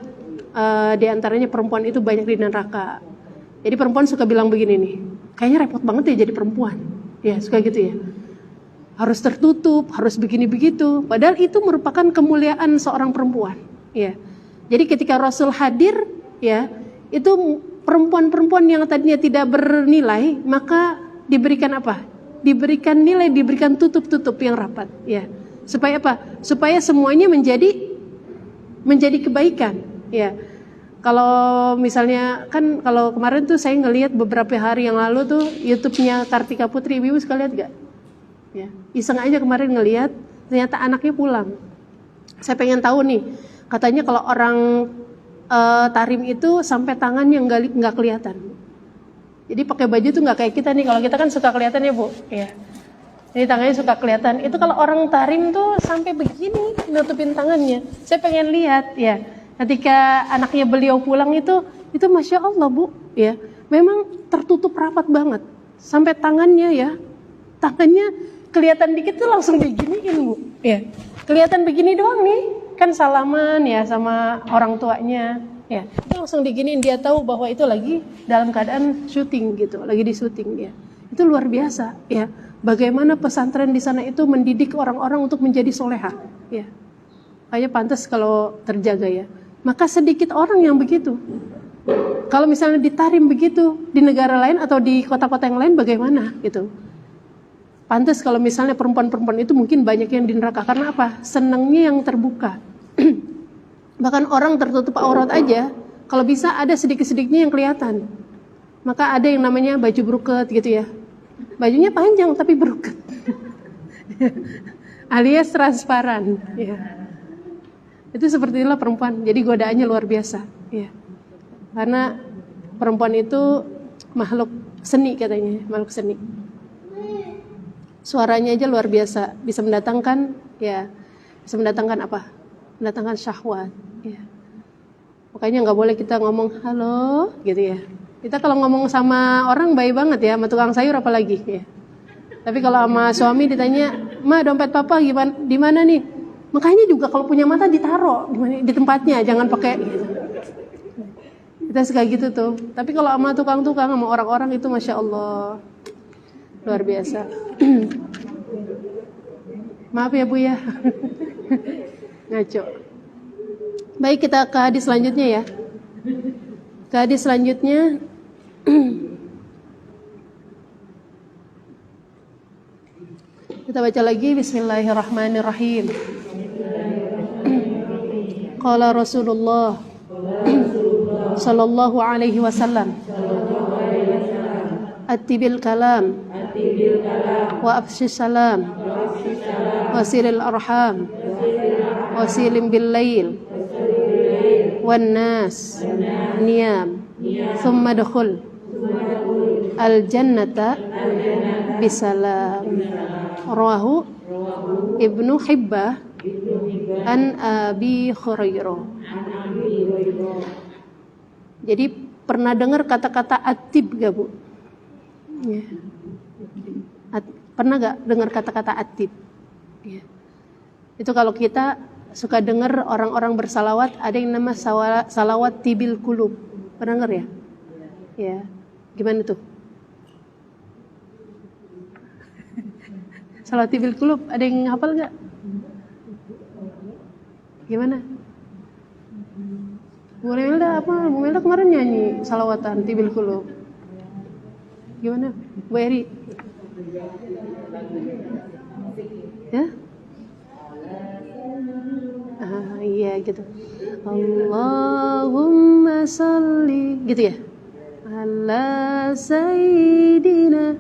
Speaker 1: diantaranya perempuan itu banyak di neraka. Jadi perempuan suka bilang begini nih, kayaknya repot banget ya jadi perempuan. Ya suka gitu ya. Harus tertutup, harus begini begitu. Padahal itu merupakan kemuliaan seorang perempuan. Ya. Jadi ketika Rasul hadir, ya, itu perempuan-perempuan yang tadinya tidak bernilai, maka diberikan apa? Diberikan nilai, diberikan tutup-tutup yang rapat, ya. Supaya apa? Supaya semuanya menjadi kebaikan, ya. Kalau misalnya kan kalau kemarin tuh saya ngelihat beberapa hari yang lalu tuh YouTube-nya Kartika Putri, ibu suka lihat gak? Ya, iseng aja kemarin ngelihat, ternyata anaknya pulang. Saya pengen tahu nih, katanya kalau orang tarim itu sampai tangannya nggak kelihatan. Jadi pakai baju tuh nggak kayak kita nih. Kalau kita kan suka kelihatan ya Bu. Ya. Jadi tangannya suka kelihatan. Itu kalau orang tarim tuh sampai begini nutupin tangannya. Saya pengen lihat ya. Ketika anaknya beliau pulang itu masya Allah Bu. Ya, memang tertutup rapat banget. Sampai tangannya ya, tangannya kelihatan dikit tuh langsung diginiin Bu. Ya, kelihatan begini doang nih. Kan salaman ya sama orang tuanya ya, itu langsung diginiin, dia tahu bahwa itu lagi dalam keadaan syuting gitu, lagi di syuting ya. Itu luar biasa, ya. Bagaimana pesantren di sana itu mendidik orang-orang untuk menjadi soleha, ya. Kayaknya pantas kalau terjaga, ya. Maka sedikit orang yang begitu. Kalau misalnya ditarim begitu di negara lain atau di kota-kota yang lain, bagaimana gitu? Pantas kalau misalnya perempuan-perempuan itu mungkin banyak yang di neraka. Karena apa? Senangnya yang terbuka. Bahkan orang tertutup aurat aja, kalau bisa ada sedikit-sedikitnya yang kelihatan. Maka ada yang namanya baju bruket gitu ya. Bajunya panjang tapi bruket. Alias transparan. Ya. Itu seperti itulah perempuan. Jadi godaannya luar biasa. Ya. Karena perempuan itu makhluk seni katanya, makhluk seni. Suaranya aja luar biasa, bisa mendatangkan apa? Mendatangkan syahwat. Ya. Makanya nggak boleh kita ngomong halo, gitu ya. Kita kalau ngomong sama orang baik banget ya, sama tukang sayur apalagi. Ya. Tapi kalau sama suami ditanya, "Ma, dompet papa gimana? Di mana nih?" Makanya juga kalau punya mata ditaruh di tempatnya, jangan pakai. Gitu. Kita suka gitu tuh. Tapi kalau sama tukang-tukang, sama orang-orang itu Masya Allah luar biasa. Maaf ya Bu ya. Ngaco. Baik, kita ke hadis selanjutnya ya. Ke hadis selanjutnya. Kita baca lagi. Bismillahirrahmanirrahim. Qala Rasulullah sallallahu alaihi wasallam, atibil kalam wa afshis salam wasilil arham wasilim bil lail wan nas niyam thumma dukhul al jannata bisalam. Rawahu Ibnu Hibbah an Abi Hurairah. Jadi pernah dengar kata-kata atib gak Bu? Ya. Pernah gak dengar kata-kata atib? Ya. Itu kalau kita suka dengar orang-orang bersalawat, ada yang nama salawat tibil kulub. Pernah dengar ya? Ya. Gimana tuh? Salawat tibil kulub, ada yang hafal gak? Gimana? Bu Melda kemarin nyanyi salawatan tibil kulub. Gimana? Bu Eri? Ya? Iya gitu. Allahumma salli, gitu ya? Ala sayyidina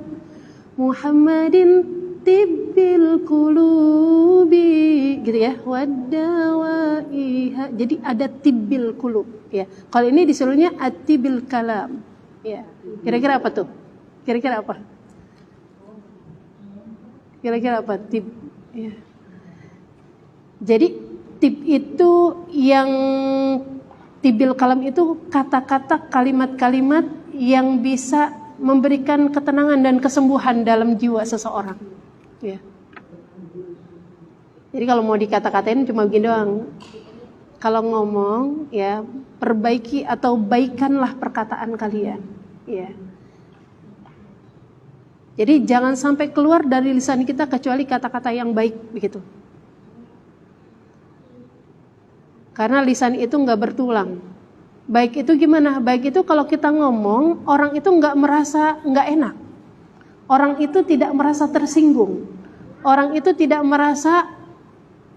Speaker 1: Muhammadin tibbil kulubi, gitu ya, wadawaiha. Jadi ada tibbil kulub ya. Kalau ini disuruhnya atibil kalam ya. Kira-kira apa tuh? Kira-kira apa? Kira-kira apa tib ya. Jadi tib itu yang tibil kalam itu kata-kata, kalimat-kalimat yang bisa memberikan ketenangan dan kesembuhan dalam jiwa seseorang. Ya. Jadi kalau mau dikata-katain cuma begini doang. Kalau ngomong ya perbaiki atau baikkanlah perkataan kalian. Ya. Jadi jangan sampai keluar dari lisan kita kecuali kata-kata yang baik begitu. Karena lisan itu nggak bertulang. Baik itu gimana? Baik itu kalau kita ngomong orang itu nggak merasa nggak enak. Orang itu tidak merasa tersinggung. Orang itu tidak merasa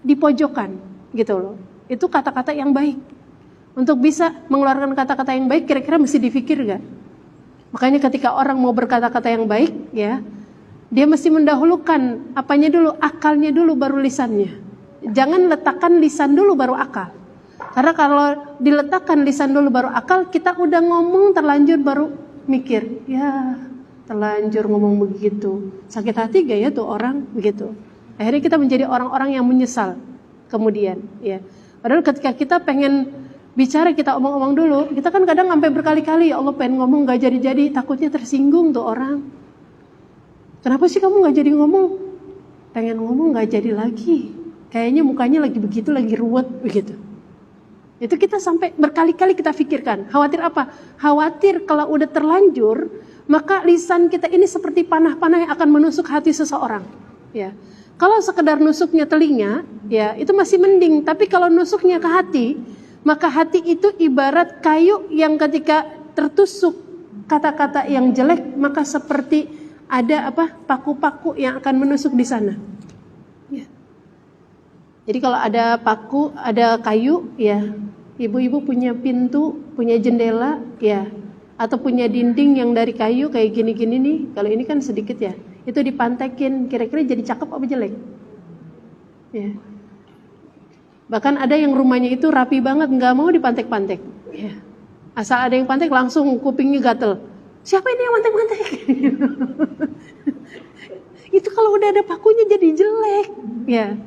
Speaker 1: dipojokkan, gitu loh. Itu kata-kata yang baik. Untuk bisa mengeluarkan kata-kata yang baik, kira-kira mesti dipikir gak? Makanya ketika orang mau berkata-kata yang baik, ya, dia mesti mendahulukan apanya dulu, akalnya dulu baru lisannya. Jangan letakkan lisan dulu baru akal. Karena kalau diletakkan lisan dulu baru akal, kita udah ngomong terlanjur baru mikir, ya terlanjur ngomong begitu, sakit hati gak ya tuh orang begitu. Akhirnya kita menjadi orang-orang yang menyesal kemudian, ya. Padahal ketika kita pengen bicara, kita omong-omong dulu, kita kan kadang sampai berkali-kali, ya Allah pengen ngomong gak jadi-jadi, takutnya tersinggung tuh orang. Kenapa sih kamu gak jadi ngomong? Pengen ngomong gak jadi lagi, kayaknya mukanya lagi begitu, lagi ruwet begitu. Itu kita sampai berkali-kali kita pikirkan. Khawatir apa? Khawatir kalau udah terlanjur, maka lisan kita ini seperti panah-panah yang akan menusuk hati seseorang. Ya. Kalau sekedar nusuknya telinga, ya itu masih mending. Tapi kalau nusuknya ke hati, maka hati itu ibarat kayu yang ketika tertusuk kata-kata yang jelek, maka seperti ada paku-paku yang akan menusuk di sana. Ya. Jadi kalau ada paku, ada kayu, ya ibu-ibu punya pintu, punya jendela, ya atau punya dinding yang dari kayu kayak gini-gini nih. Kalau ini kan sedikit ya. Itu dipantekin, kira-kira jadi cakep apa jelek? Ya. Bahkan ada yang rumahnya itu rapi banget, nggak mau dipantek-pantek. Ya. Asal ada yang pantek langsung kupingnya gatel. Siapa ini yang mantek-mantek? Itu kalau udah ada pakunya jadi jelek. Ya.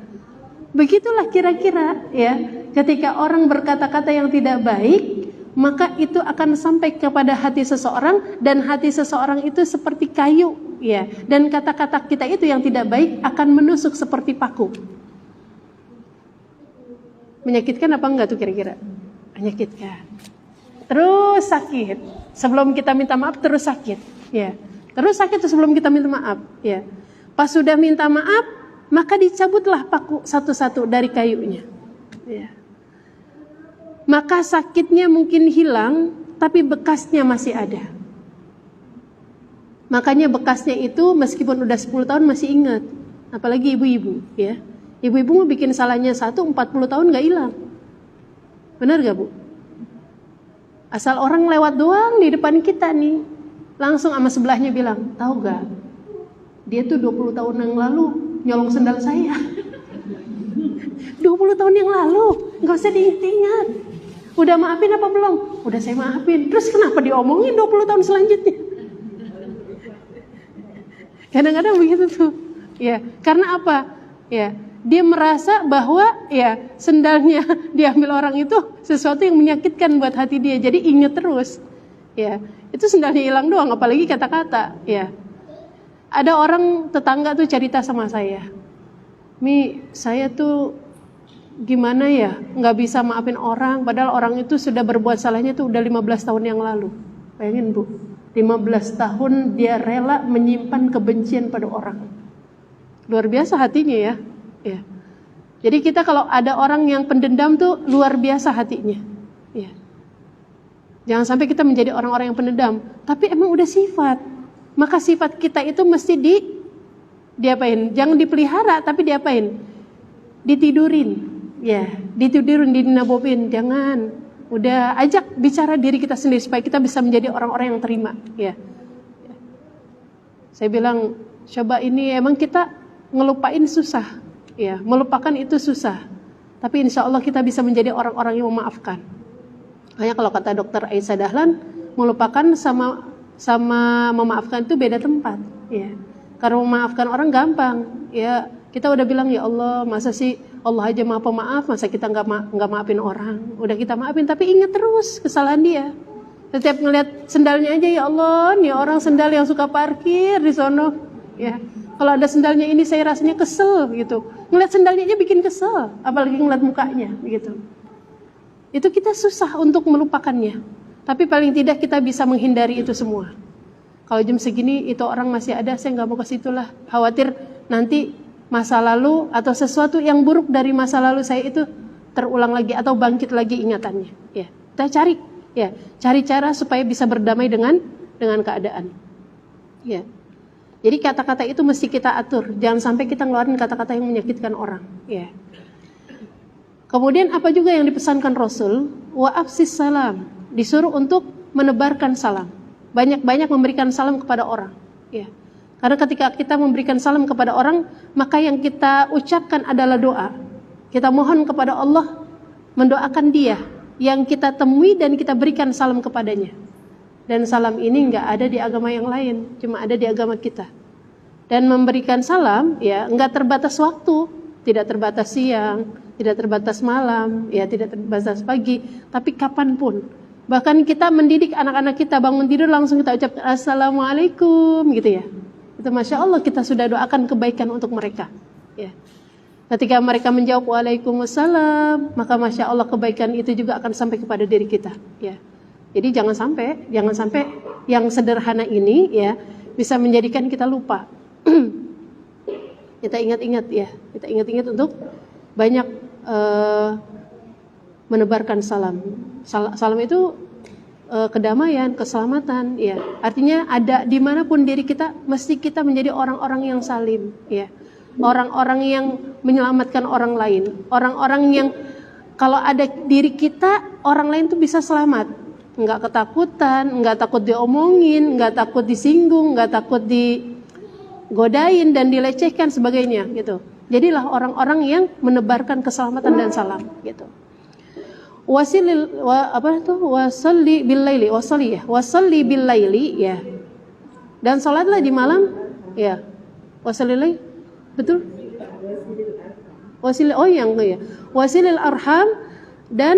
Speaker 1: Begitulah kira-kira ya. Ketika orang berkata-kata yang tidak baik, maka itu akan sampai kepada hati seseorang, dan hati seseorang itu seperti kayu, ya. Dan kata-kata kita itu yang tidak baik akan menusuk seperti paku. Menyakitkan apa enggak tuh kira-kira? Menyakitkan. Terus sakit. Sebelum kita minta maaf terus sakit, ya. Terus sakit tuh sebelum kita minta maaf, ya. Pas sudah minta maaf, maka dicabutlah paku satu-satu dari kayunya, ya. Maka sakitnya mungkin hilang, tapi bekasnya masih ada. Makanya bekasnya itu meskipun udah 10 tahun masih ingat. Apalagi ibu-ibu, ya. Ibu-ibu mau bikin salahnya 40 tahun gak hilang. Benar gak, Bu? Asal orang lewat doang di depan kita nih, langsung sama sebelahnya bilang, tahu gak? Dia tuh 20 tahun yang lalu nyolong sendal saya. 20 tahun yang lalu, gak usah diingat-ingat. Udah maafin apa belum? Udah saya maafin. Terus kenapa diomongin 20 tahun selanjutnya? Kadang-kadang begitu tuh. Ya, karena apa? Ya, dia merasa bahwa ya sendalnya diambil orang itu sesuatu yang menyakitkan buat hati dia. Jadi ingat terus. Ya, itu sendalnya hilang doang, apalagi kata-kata, ya. Ada orang tetangga tuh cerita sama saya. Mi, saya tuh gimana ya, nggak bisa maafin orang, padahal orang itu sudah berbuat salahnya tuh udah 15 tahun yang lalu. Bayangin, Bu, 15 tahun dia rela menyimpan kebencian pada orang. Luar biasa hatinya ya. Ya. Jadi kita kalau ada orang yang pendendam tuh luar biasa hatinya. Ya. Jangan sampai kita menjadi orang-orang yang pendendam, tapi emang udah sifat. Maka sifat kita itu mesti diapain? Jangan dipelihara, tapi diapain? Ditidurin. Ya, ditidurin, dinabobin, jangan. Udah ajak bicara diri kita sendiri supaya kita bisa menjadi orang-orang yang terima, ya. Saya bilang, coba ini emang kita ngelupain susah, ya. Melupakan itu susah. Tapi insya Allah kita bisa menjadi orang-orang yang memaafkan. Makanya kalau kata Dr. Aisyah Dahlan, melupakan sama memaafkan itu beda tempat, ya. Karena memaafkan orang gampang, ya. Kita udah bilang, ya Allah, masa sih Allah aja maha pemaaf, masa kita nggak maafin orang? Udah kita maafin, tapi ingat terus kesalahan dia. Setiap ngeliat sendalnya aja, ya Allah, nih orang sendal yang suka parkir di sono. Ya, kalau ada sendalnya ini saya rasanya kesel gitu. Ngeliat sendalnya aja bikin kesel, apalagi ngeliat mukanya, gitu. Itu kita susah untuk melupakannya. Tapi paling tidak kita bisa menghindari itu semua. Kalau jam segini itu orang masih ada, saya nggak mau ke situ lah. Khawatir nanti masa lalu atau sesuatu yang buruk dari masa lalu saya itu terulang lagi atau bangkit lagi ingatannya. Ya, kita cari cara supaya bisa berdamai dengan keadaan. Ya. Jadi kata-kata itu mesti kita atur, jangan sampai kita ngeluarin kata-kata yang menyakitkan orang. Ya. Kemudian apa juga yang dipesankan Rasul? Wa afsis salam, disuruh untuk menebarkan salam. Banyak-banyak memberikan salam kepada orang. Ya. Karena ketika kita memberikan salam kepada orang, maka yang kita ucapkan adalah doa. Kita mohon kepada Allah mendoakan dia yang kita temui dan kita berikan salam kepadanya. Dan salam ini nggak ada di agama yang lain, cuma ada di agama kita. Dan memberikan salam ya nggak terbatas waktu, tidak terbatas siang, tidak terbatas malam, ya tidak terbatas pagi, tapi kapanpun. Bahkan kita mendidik anak-anak kita bangun tidur langsung kita ucapkan assalamualaikum gitu ya. Itu Masya Allah kita sudah doakan kebaikan untuk mereka. Ya. Ketika mereka menjawab Waalaikumsalam, maka Masya Allah kebaikan itu juga akan sampai kepada diri kita. Ya. Jadi jangan sampai yang sederhana ini ya bisa menjadikan kita lupa. Kita ingat-ingat ya, kita ingat-ingat untuk banyak menebarkan salam. Salam itu kedamaian, keselamatan ya. Artinya ada dimanapun diri kita, mesti kita menjadi orang-orang yang salim ya. Orang-orang yang menyelamatkan orang lain, orang-orang yang kalau ada diri kita, orang lain tuh bisa selamat. Enggak ketakutan, enggak takut diomongin, enggak takut disinggung, enggak takut digodain dan dilecehkan sebagainya gitu. Jadilah orang-orang yang menebarkan keselamatan dan salam gitu. Wasalli bil laili ya. Dan salatlah di malam ya. Wasalli betul? Wasilil arham dan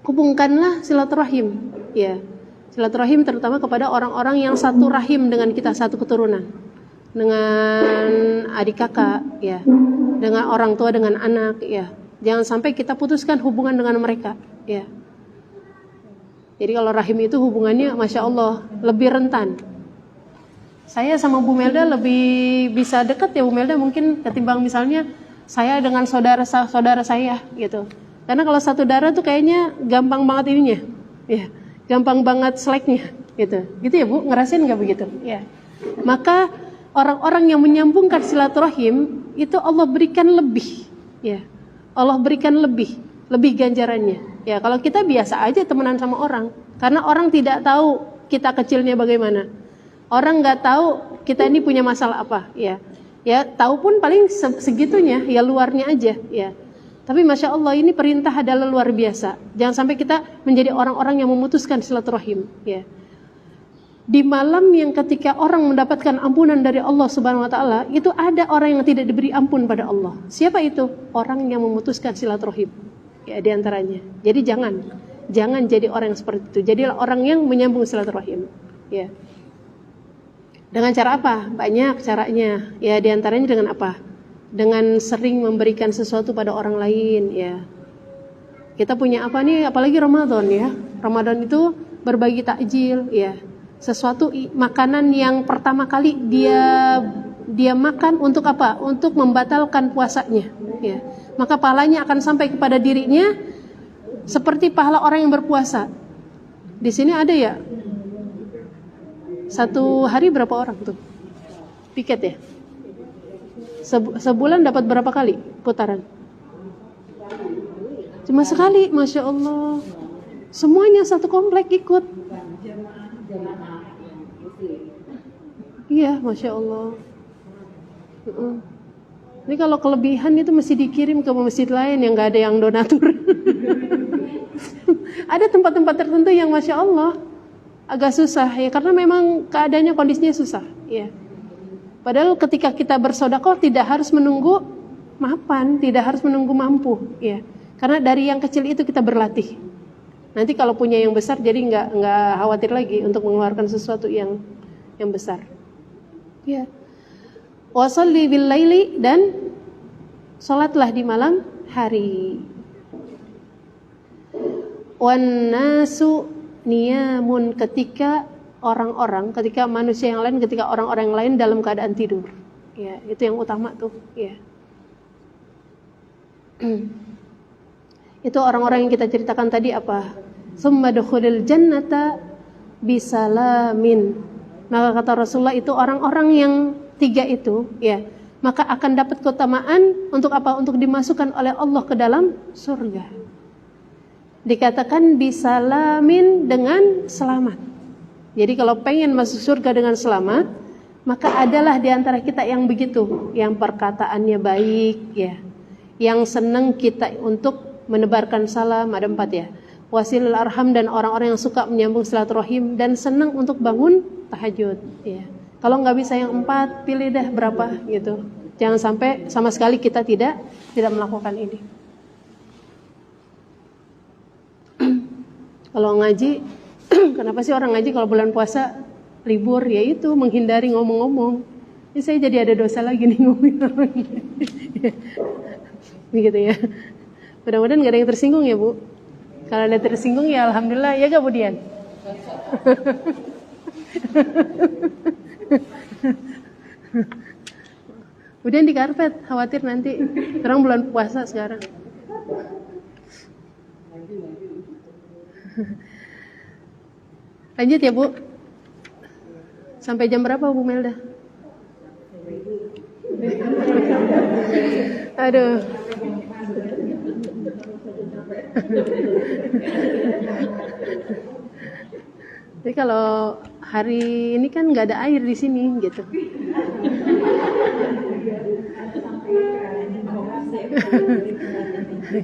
Speaker 1: hubungkanlah silaturahim ya. Silaturahim terutama kepada orang-orang yang satu rahim dengan kita, satu keturunan. Dengan adik kakak ya. Dengan orang tua, dengan anak ya. Jangan sampai kita putuskan hubungan dengan mereka ya. Jadi kalau rahim itu hubungannya Masya Allah lebih rentan. Saya sama Bu Melda lebih bisa dekat ya Bu Melda mungkin ketimbang misalnya saya dengan saudara saya gitu. Karena kalau satu darah tuh kayaknya gampang banget ininya, ya, gampang banget seleknya, gitu ya Bu, ngerasain nggak begitu? Ya. Maka orang-orang yang menyambungkan silaturahim itu Allah berikan lebih, ya, Allah berikan lebih ganjarannya. Ya, kalau kita biasa aja temenan sama orang, karena orang tidak tahu kita kecilnya bagaimana, orang nggak tahu kita ini punya masalah apa, ya. Ya, tahu pun paling segitunya, ya luarnya aja, ya. Tapi Masya Allah ini perintah adalah luar biasa. Jangan sampai kita menjadi orang-orang yang memutuskan silaturahim, ya. Di malam yang ketika orang mendapatkan ampunan dari Allah Subhanahu wa taala, itu ada orang yang tidak diberi ampun pada Allah. Siapa itu? Orang yang memutuskan silaturahim. Ya, di antaranya. Jadi jangan jadi orang yang seperti itu. Jadilah orang yang menyambung silaturahim, ya. Dengan cara apa? Banyak caranya. Ya, di antaranya dengan apa? Dengan sering memberikan sesuatu pada orang lain, ya. Kita punya apa nih? Apalagi Ramadan, ya. Ramadan itu berbagi takjil, ya. Sesuatu makanan yang pertama kali dia makan untuk apa? Untuk membatalkan puasanya, ya. Maka pahalanya akan sampai kepada dirinya seperti pahala orang yang berpuasa. Di sini ada ya? Satu hari berapa orang tuh? Piket ya? Sebulan dapat berapa kali putaran? Cuma sekali, Masya Allah. Semuanya satu komplek ikut. Iya, Masya Allah. Ini kalau kelebihan itu mesti dikirim ke masjid lain yang gak ada yang donatur. Ada tempat-tempat tertentu yang Masya Allah agak susah ya, karena memang keadaannya kondisinya susah ya. Padahal ketika kita bersedekah tidak harus menunggu mapan, tidak harus menunggu mampu ya. Karena dari yang kecil itu kita berlatih. Nanti kalau punya yang besar jadi nggak khawatir lagi untuk mengeluarkan sesuatu yang besar. Ya. Wasalli bil laili dan salatlah di malam hari. Wan nasu niyamun ketika manusia yang lain, ketika orang-orang yang lain dalam keadaan tidur. Ya, itu yang utama tuh, ya. Itu orang-orang yang kita ceritakan tadi apa? Summa dukhulil jannata bisalamin. Maka kata Rasulullah itu orang-orang yang tiga itu, ya, maka akan dapat keutamaan untuk apa? Untuk dimasukkan oleh Allah ke dalam surga. Dikatakan bisalamin dengan selamat. Jadi kalau pengen masuk surga dengan selamat, maka adalah di antara kita yang begitu, yang perkataannya baik, ya, yang senang kita untuk menebarkan salam. Ada 4 ya. Wasilul arham dan orang-orang yang suka menyambung silaturahim dan senang untuk bangun tahajud. Ya. Kalau nggak bisa yang 4, pilih deh berapa gitu. Jangan sampai sama sekali kita tidak melakukan ini. Kalau ngaji, kenapa sih orang ngaji kalau bulan puasa libur? Ya itu menghindari ngomong-ngomong. Ini saya jadi ada dosa lagi nih ngomongin orang. Begitu ya. Mudah-mudahan nggak ada yang tersinggung ya Bu. Kalau ada tersinggung ya alhamdulillah, ya gak Bu Dian? Udah di karpet, khawatir nanti. Terang bulan puasa sekarang. Lanjut ya Bu. Sampai jam berapa Bu Melda? Aduh. Jadi kalau hari ini kan nggak ada air di sini gitu.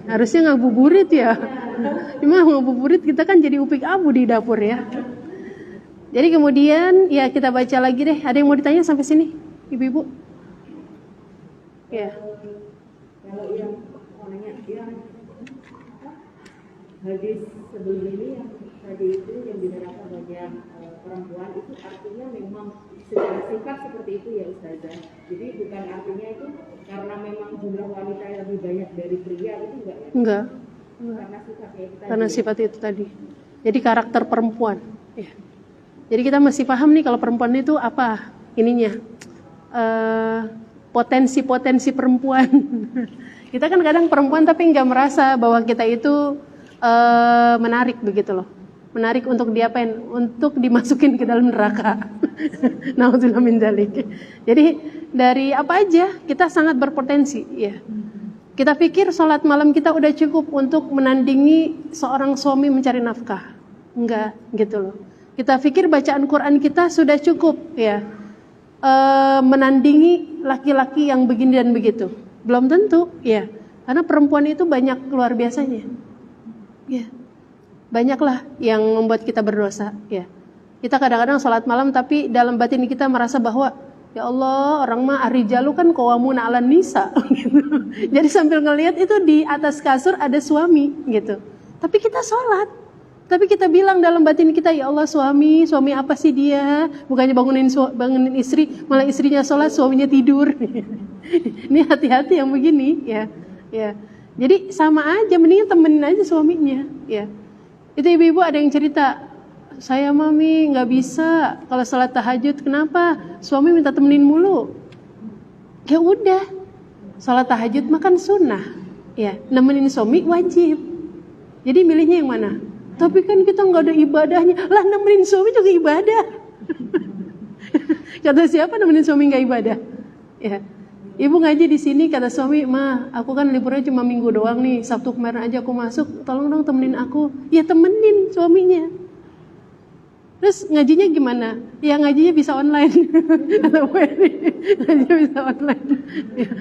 Speaker 1: Harusnya ngabuburit ya. Cuma ngabuburit kita kan jadi upik abu di dapur ya. Jadi kemudian ya kita baca lagi deh. Ada yang mau ditanya sampai sini, ibu-ibu? Ya.
Speaker 2: Kalau yang orangnya yang hadis sebelum ini yang tadi itu yang di neraka banyak perempuan itu artinya memang secara sifat seperti itu ya Ustazah. Jadi bukan artinya itu karena memang jumlah wanita yang lebih banyak dari pria itu enggak ya?
Speaker 1: Enggak.
Speaker 2: Karena sifatnya itu tadi.
Speaker 1: Karena sifat itu tadi. Jadi karakter perempuan. Ya. Jadi kita masih paham nih kalau perempuan itu apa ininya. Potensi-potensi perempuan. Kita kan kadang perempuan tapi nggak merasa bahwa kita itu menarik begitu loh. Menarik untuk diapain? Untuk dimasukin ke dalam neraka. Nauzubillah min dzalik. Jadi dari apa aja kita sangat berpotensi ya. Kita pikir sholat malam kita udah cukup untuk menandingi seorang suami mencari nafkah. Enggak gitu loh. Kita pikir bacaan Quran kita sudah cukup ya. Menandingi laki-laki yang begini dan begitu. Belum tentu ya. Karena perempuan itu banyak luar biasanya. Ya. Banyaklah yang membuat kita berdosa ya. Kita kadang-kadang sholat malam tapi dalam batin kita merasa bahwa ya Allah, orang mah ar-rijalu kan qawwamuna 'alan nisa gitu. Jadi sambil ngelihat itu di atas kasur ada suami gitu. Tapi kita sholat. Tapi kita bilang dalam batin kita, ya Allah suami apa sih dia? Bukannya bangunin istri, malah istrinya sholat, suaminya tidur. Ini hati-hati yang begini, ya. Jadi sama aja, mendingan temenin aja suaminya, ya. Itu ibu-ibu ada yang cerita, saya mami nggak bisa kalau sholat tahajud, kenapa? Suami minta temenin mulu. Ya udah, sholat tahajud makan sunnah, ya. Nemenin suami wajib. Jadi milihnya yang mana? Tapi kan kita nggak ada ibadahnya. Lah nemenin suami juga ibadah. Kata siapa nemenin suami nggak ibadah? Ya. Ibu ngaji di sini kata suami, "Ma, aku kan liburnya cuma minggu doang nih. Sabtu kemarin aja aku masuk. Tolong dong temenin aku." Ya temenin suaminya. Terus ngajinya gimana? Ya ngajinya bisa online. Ngajinya bisa online. Ya.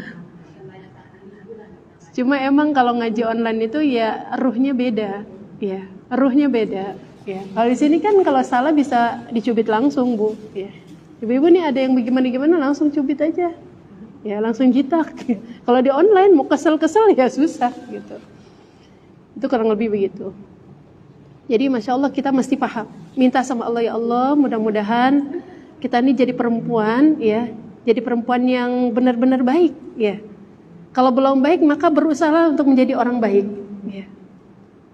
Speaker 1: Cuma emang kalau ngaji online itu ya ruhnya beda. Ya. Ruhnya beda, ya. Kalau di sini kan kalau salah bisa dicubit langsung, Bu. Ya. Ibu-ibu nih ada yang bagaimana langsung cubit aja, ya langsung jitak. Kalau di online mau kesel ya susah, gitu. Itu kurang lebih begitu. Jadi masya Allah kita mesti paham. Minta sama Allah, ya Allah mudah-mudahan kita ini jadi perempuan, ya, jadi perempuan yang benar-benar baik, ya. Kalau belum baik maka berusaha untuk menjadi orang baik, ya.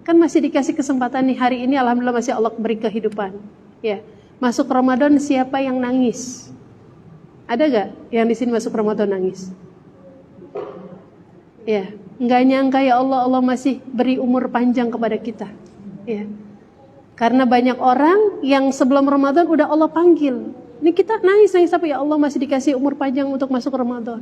Speaker 1: Kan masih dikasih kesempatan nih hari ini, alhamdulillah masih Allah beri kehidupan. Ya, masuk Ramadan siapa yang nangis? Ada gak yang di sini masuk Ramadan nangis? Ya, nggak nyangka ya Allah, Allah masih beri umur panjang kepada kita. Ya, karena banyak orang yang sebelum Ramadan udah Allah panggil. Ini kita nangis apa ya Allah masih dikasih umur panjang untuk masuk Ramadan.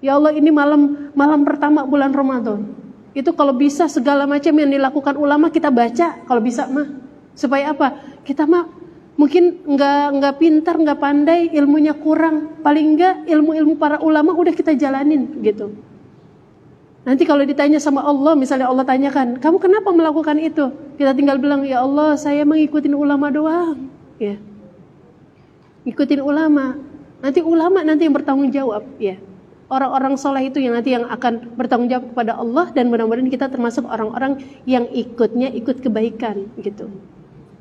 Speaker 1: Ya Allah ini malam pertama bulan Ramadan. Itu kalau bisa segala macam yang dilakukan ulama kita baca kalau bisa mah. Supaya apa? Kita mah mungkin nggak pintar, nggak pandai, ilmunya kurang. Paling nggak ilmu-ilmu para ulama udah kita jalanin gitu. Nanti kalau ditanya sama Allah, misalnya Allah tanyakan, kamu kenapa melakukan itu? Kita tinggal bilang, ya Allah saya mengikutin ulama doang. Ya. Ikutin ulama. Nanti ulama yang bertanggung jawab. Ya. Orang-orang soleh itu yang nanti yang akan bertanggung jawab kepada Allah, dan mudah-mudahan kita termasuk orang-orang yang ikut kebaikan gitu.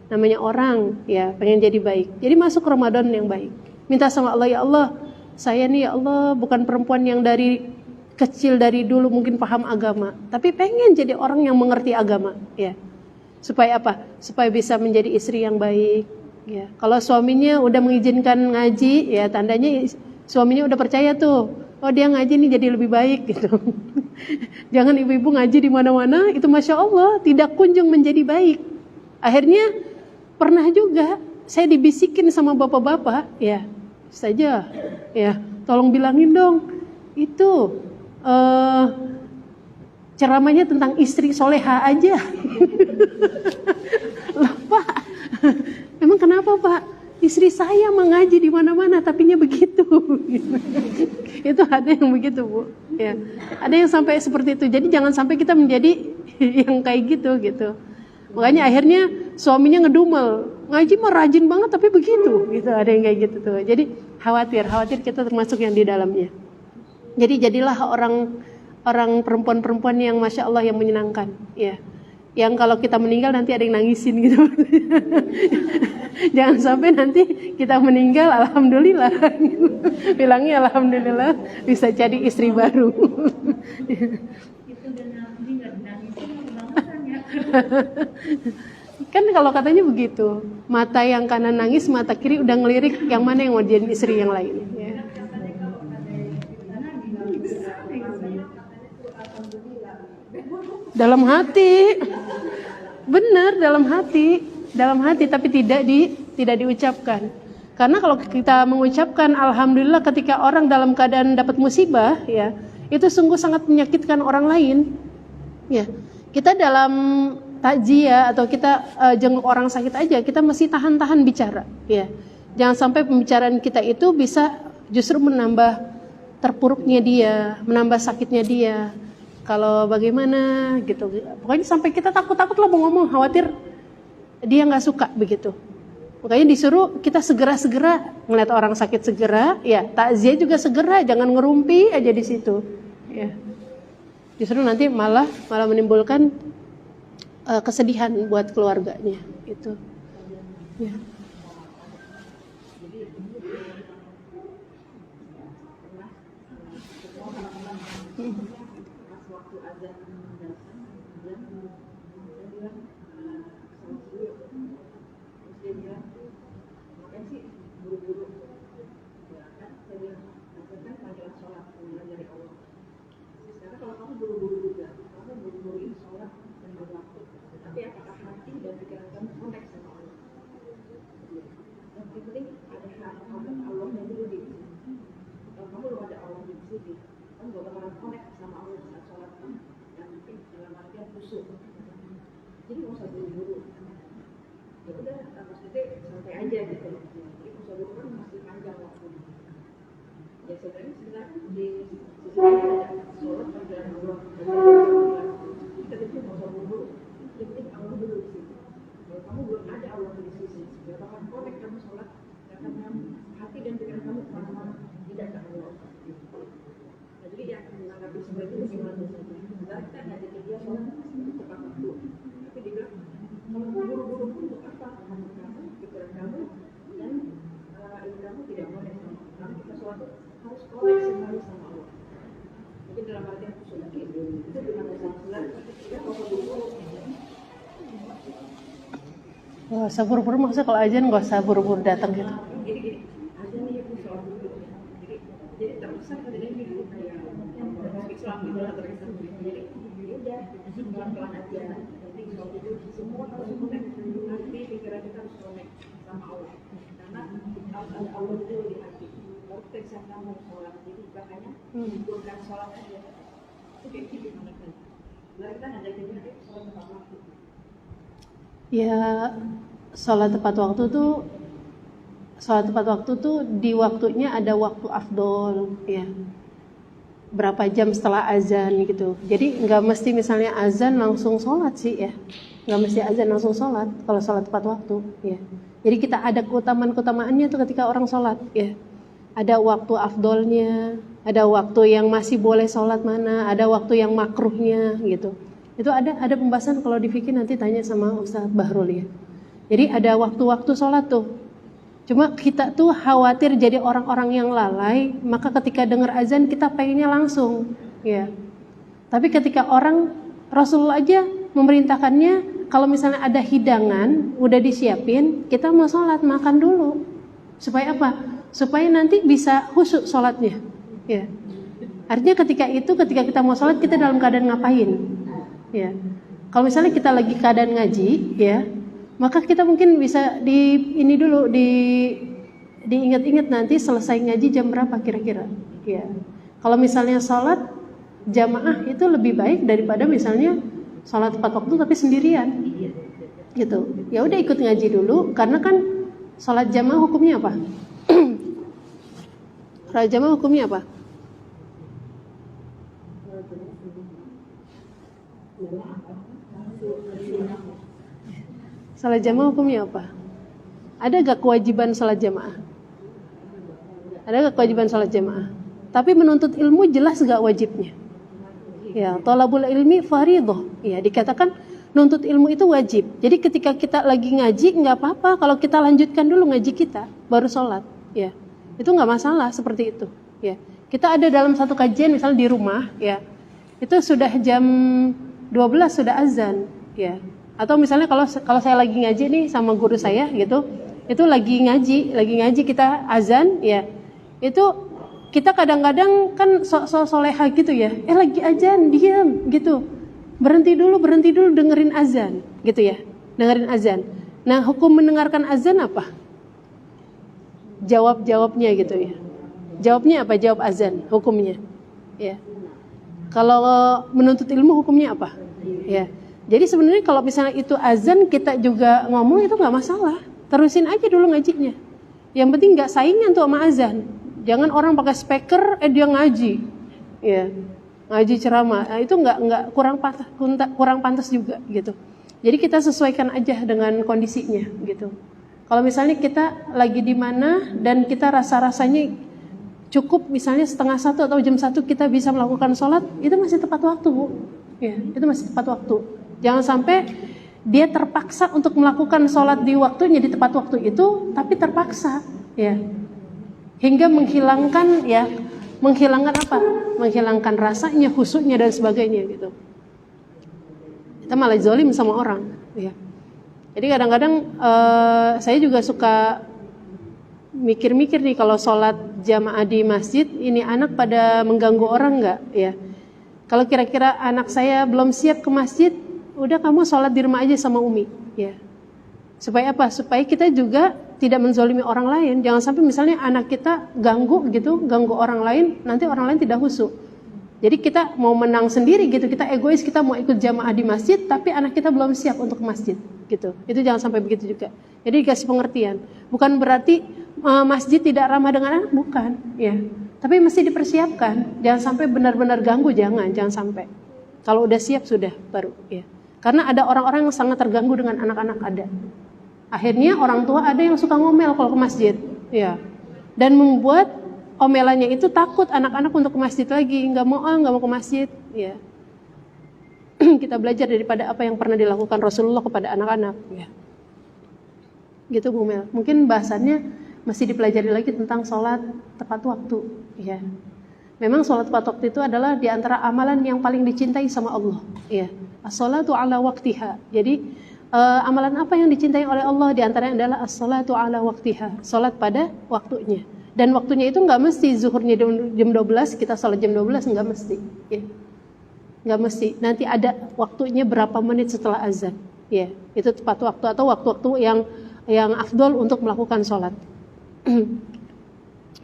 Speaker 1: Namanya orang ya pengen jadi baik. Jadi masuk Ramadan yang baik. Minta sama Allah, ya Allah, saya nih ya Allah bukan perempuan yang dari kecil dari dulu mungkin paham agama, tapi pengen jadi orang yang mengerti agama ya. Supaya apa? Supaya bisa menjadi istri yang baik, Ya, kalau suaminya udah mengizinkan ngaji, ya tandanya suaminya udah percaya tuh. Oh dia ngaji nih jadi lebih baik gitu. Jangan ibu-ibu ngaji di mana-mana, itu masya Allah tidak kunjung menjadi baik. Akhirnya pernah juga saya dibisikin sama bapak-bapak, ya saja, ya tolong bilangin dong itu ceramahnya tentang istri soleha aja. Loh Pak, emang kenapa Pak? Istri saya mengaji di mana-mana, tapinya begitu. Itu ada yang begitu Bu. Ya, ada yang sampai seperti itu. Jadi jangan sampai kita menjadi yang kayak gitu. Makanya akhirnya suaminya ngedumel, ngaji mah rajin banget tapi begitu. Gitu ada yang kayak gitu tuh. Jadi khawatir kita termasuk yang di dalamnya. Jadi jadilah orang perempuan-perempuan yang masya Allah yang menyenangkan. Ya. Yang kalau kita meninggal nanti ada yang nangisin gitu. Jangan sampai nanti kita meninggal alhamdulillah. Bilangnya alhamdulillah bisa jadi istri baru. Kan kalau katanya begitu, mata yang kanan nangis, mata kiri udah ngelirik yang mana yang mau jadi istri yang lain. Ya. Dalam hati, benar dalam hati, tapi tidak diucapkan. Karena kalau kita mengucapkan alhamdulillah ketika orang dalam keadaan dapat musibah, ya itu sungguh sangat menyakitkan orang lain. Ya, kita dalam takziah atau kita jenguk orang sakit aja, kita mesti tahan-tahan bicara. Ya, jangan sampai pembicaraan kita itu bisa justru menambah terpuruknya dia, menambah sakitnya dia. Kalau bagaimana gitu, pokoknya sampai kita takut-takut lah mau ngomong, khawatir dia nggak suka begitu. Makanya disuruh kita segera ngeliat orang sakit segera, ya takziah juga segera, jangan ngerumpi aja di situ. Ya, justru nanti malah menimbulkan kesedihan buat keluarganya gitu. Ya.
Speaker 2: Jadi nggak usah buru-buru. Ya udah, maksudnya santai aja gitu. Jadi nggak usah buru-buru kan masih panjang waktunya. Ya sebenarnya di sisi ada sholat perjalanan Allah. Jadi kita itu nggak usah buru-buru. Yang penting Allah dulu di sini. Kalau kamu belum ada Allah di sisi, ya bahkan connect kamu sholat, karena hati dan pikiran kamu kemana-mana tidak ke Allah. Nah, jadi yang menanggapi semua itu bagaimana saja. Sebenarnya kita ngajakin dia sholat tepat waktu. Tapi dia bilang, kalau buru-buru pun untuk apa? Hati kamu, pikiran kamu, dan ilmu kamu tidak boleh sama. Karena kita sholat harus connect sekali sama Allah. Mungkin dalam artian khusus itu bukan masalah sholat, kita kalau buru-buru.
Speaker 1: Gak usah buru-buru, maksudnya kalau azan gak usah buru-buru datang gitu.
Speaker 2: Gini, azan ini aku sholat dulu. Jadi terkesan pada ini gitu kayak Islam gitu lah terkesan. Jadi udah pelan-pelan aja. Nanti sholat itu semua harus connect. Hati pikiran kita harus connect sama Allah. Karena harus ada Allah dulu di hati. Baru kita bisa kamu sholat. Jadi makanya bukan sholat aja. Itu kayak gitu kan. Lalu kita ngajakin dia sholat tepat waktu.
Speaker 1: Ya, sholat tepat waktu tuh di waktunya ada waktu afdol, ya. Berapa jam setelah azan gitu. Jadi nggak mesti misalnya azan langsung sholat sih ya. Nggak mesti azan langsung sholat kalau sholat tepat waktu, ya. Jadi kita ada keutamaannya tuh ketika orang sholat, ya. Ada waktu afdolnya, ada waktu yang masih boleh sholat mana, ada waktu yang makruhnya gitu. Itu ada pembahasan kalau di fikih nanti tanya sama Ustaz Bahrul ya. Jadi ada waktu-waktu sholat tuh. Cuma kita tuh khawatir jadi orang-orang yang lalai, maka ketika dengar azan kita pengennya langsung, ya. Tapi ketika Rasulullah aja memerintahkannya kalau misalnya ada hidangan udah disiapin, kita mau sholat makan dulu. Supaya apa? Supaya nanti bisa khusyuk sholatnya. Ya. Artinya ketika kita mau sholat, kita dalam keadaan ngapain? Ya. Kalau misalnya kita lagi keadaan ngaji, ya, maka kita mungkin bisa diingat-ingat nanti selesai ngaji jam berapa kira-kira. Ya. Kalau misalnya sholat jamaah itu lebih baik daripada misalnya sholat tepat waktu tapi sendirian, gitu. Ya udah ikut ngaji dulu, karena kan sholat jamaah hukumnya apa? Sholat jamaah hukumnya apa? Sholat jamaah hukumnya apa? Ada gak kewajiban sholat jamaah? Ada gak kewajiban sholat jamaah? Tapi menuntut ilmu jelas gak wajibnya? Ya, thalabul ilmi fardhah. Ya, dikatakan nuntut ilmu itu wajib. Jadi ketika kita lagi ngaji nggak apa-apa kalau kita lanjutkan dulu ngaji kita baru sholat. Ya, itu nggak masalah seperti itu. Ya, kita ada dalam satu kajian misalnya di rumah, ya, itu sudah jam 12 sudah azan. Ya, atau misalnya kalau saya lagi ngaji nih sama guru saya gitu, itu lagi ngaji kita azan, ya, itu kita kadang-kadang kan soleha gitu ya, lagi azan diam gitu, berhenti dulu dengerin azan gitu ya, dengerin azan. Nah, hukum mendengarkan azan apa? Jawabnya gitu ya. Jawabnya apa? Jawab azan hukumnya. Ya. Kalau menuntut ilmu hukumnya apa? Ya. Jadi sebenarnya kalau misalnya itu azan kita juga ngomong itu nggak masalah, terusin aja dulu ngajinya. Yang penting nggak saingan tuh sama azan. Jangan orang pakai speaker, dia ngaji, ya, ngaji ceramah, nah, itu nggak kurang pantas juga, gitu. Jadi kita sesuaikan aja dengan kondisinya, gitu. Kalau misalnya kita lagi di mana dan kita rasanya cukup, misalnya 12:30 atau jam 1 kita bisa melakukan sholat, itu masih tepat waktu, Bu. Ya, itu masih tepat waktu. Jangan sampai dia terpaksa untuk melakukan sholat di waktunya di tepat waktu itu, tapi terpaksa, ya. Hingga menghilangkan apa? Menghilangkan rasanya, khusyuknya dan sebagainya gitu. Kita malah zalim sama orang, ya. Jadi kadang-kadang saya juga suka mikir-mikir nih kalau sholat jamaah di masjid, ini anak pada mengganggu orang nggak, ya? Kalau kira-kira anak saya belum siap ke masjid, udah kamu sholat di rumah aja sama Umi, ya. Supaya apa? Supaya kita juga tidak menzalimi orang lain. Jangan sampai misalnya anak kita ganggu orang lain, nanti orang lain tidak khusyuk. Jadi kita mau menang sendiri gitu, kita egois, kita mau ikut jamaah di masjid, tapi anak kita belum siap untuk masjid, gitu. Itu jangan sampai begitu juga. Jadi dikasih pengertian. Bukan berarti masjid tidak ramah dengan anak, bukan, ya. Tapi mesti dipersiapkan. Jangan sampai benar-benar ganggu, jangan sampai. Kalau udah siap sudah baru, ya. Karena ada orang-orang yang sangat terganggu dengan anak-anak ada. Akhirnya orang tua ada yang suka ngomel kalau ke masjid, ya, dan membuat omelannya itu takut anak-anak untuk ke masjid lagi, nggak mau ke masjid, ya. Kita belajar daripada apa yang pernah dilakukan Rasulullah kepada anak-anak, ya. Gitu Bu Mel. Mungkin bahasannya masih dipelajari lagi tentang sholat tepat waktu, ya. Memang sholat tepat waktu itu adalah diantara amalan yang paling dicintai sama Allah, ya. As-sholatu ala waktiha. Jadi amalan apa yang dicintai oleh Allah diantaranya adalah as-sholatu ala waktiha, sholat pada waktunya. Dan waktunya itu nggak mesti zuhurnya jam 12 kita sholat jam 12, nggak mesti, ya. Nggak mesti. Nanti ada waktunya berapa menit setelah azan, ya. Itu tepat waktu atau waktu-waktu yang afdol untuk melakukan sholat.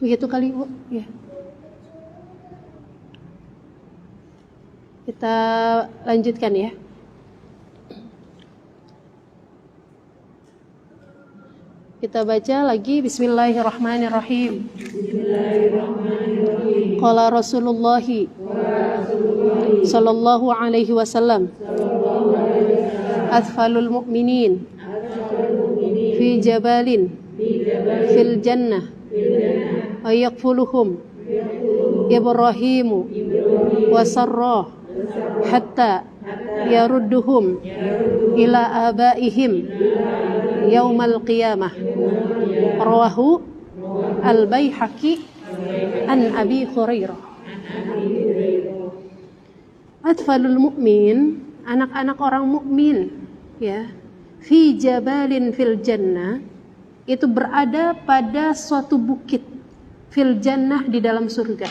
Speaker 1: Begitu kali Bu, ya. Kita lanjutkan ya. Kita baca lagi Bismillahirrahmanirrahim. Qala Rasulullah sallallahu alaihi wasallam, Athfalul mu'minin fi jabalin fil jannah wa yakfuluhum Ibrahimu wa Sarrah hatta yarudduhum ila abaihim yaumal qiyamah. Rawahu Al-Baihaqi an Abi Hurairah. Atfalul mu'min, anak-anak orang mukmin, ya, fi jabalin fil jannah, itu berada pada suatu bukit fil jannah, di dalam surga.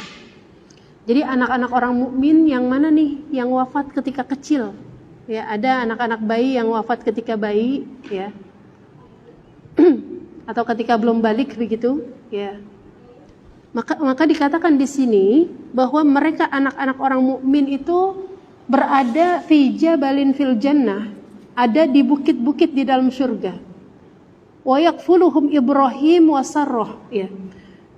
Speaker 1: Jadi anak-anak orang mukmin yang mana nih yang wafat ketika kecil? Ya, ada anak-anak bayi yang wafat ketika bayi, ya. Atau ketika belum balik begitu, ya. Maka dikatakan di sini bahwa mereka anak-anak orang mukmin itu berada fi jabalin fil jannah, ada di bukit-bukit di dalam surga. Wa yakfuluhum Ibrahim wa Sarrah, ya.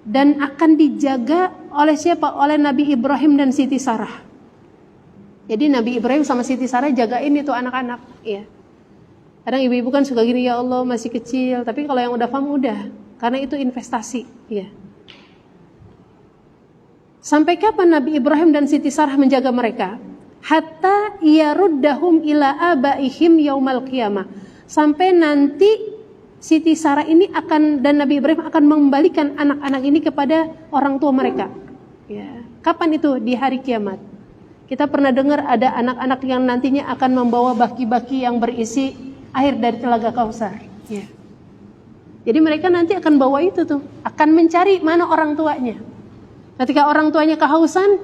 Speaker 1: Dan akan dijaga oleh siapa? Oleh Nabi Ibrahim dan Siti Sarah. Jadi Nabi Ibrahim sama Siti Sarah jagain itu anak-anak, ya. Kadang ibu-ibu kan suka gini, ya Allah masih kecil, tapi kalau yang udah paham udah, karena itu investasi, ya. Sampai kapan Nabi Ibrahim dan Siti Sarah menjaga mereka? Hatta yaruddahum ila abaihim yaumal qiyamah. Sampai nanti Siti Sarah ini akan dan Nabi Ibrahim akan mengembalikan anak-anak ini kepada orang tua mereka. Ya. Kapan itu? Di hari kiamat. Kita pernah dengar ada anak-anak yang nantinya akan membawa baki-baki yang berisi air dari telaga Kausar. Ya. Jadi mereka nanti akan bawa itu tuh, akan mencari mana orang tuanya. Ketika orang tuanya kehausan,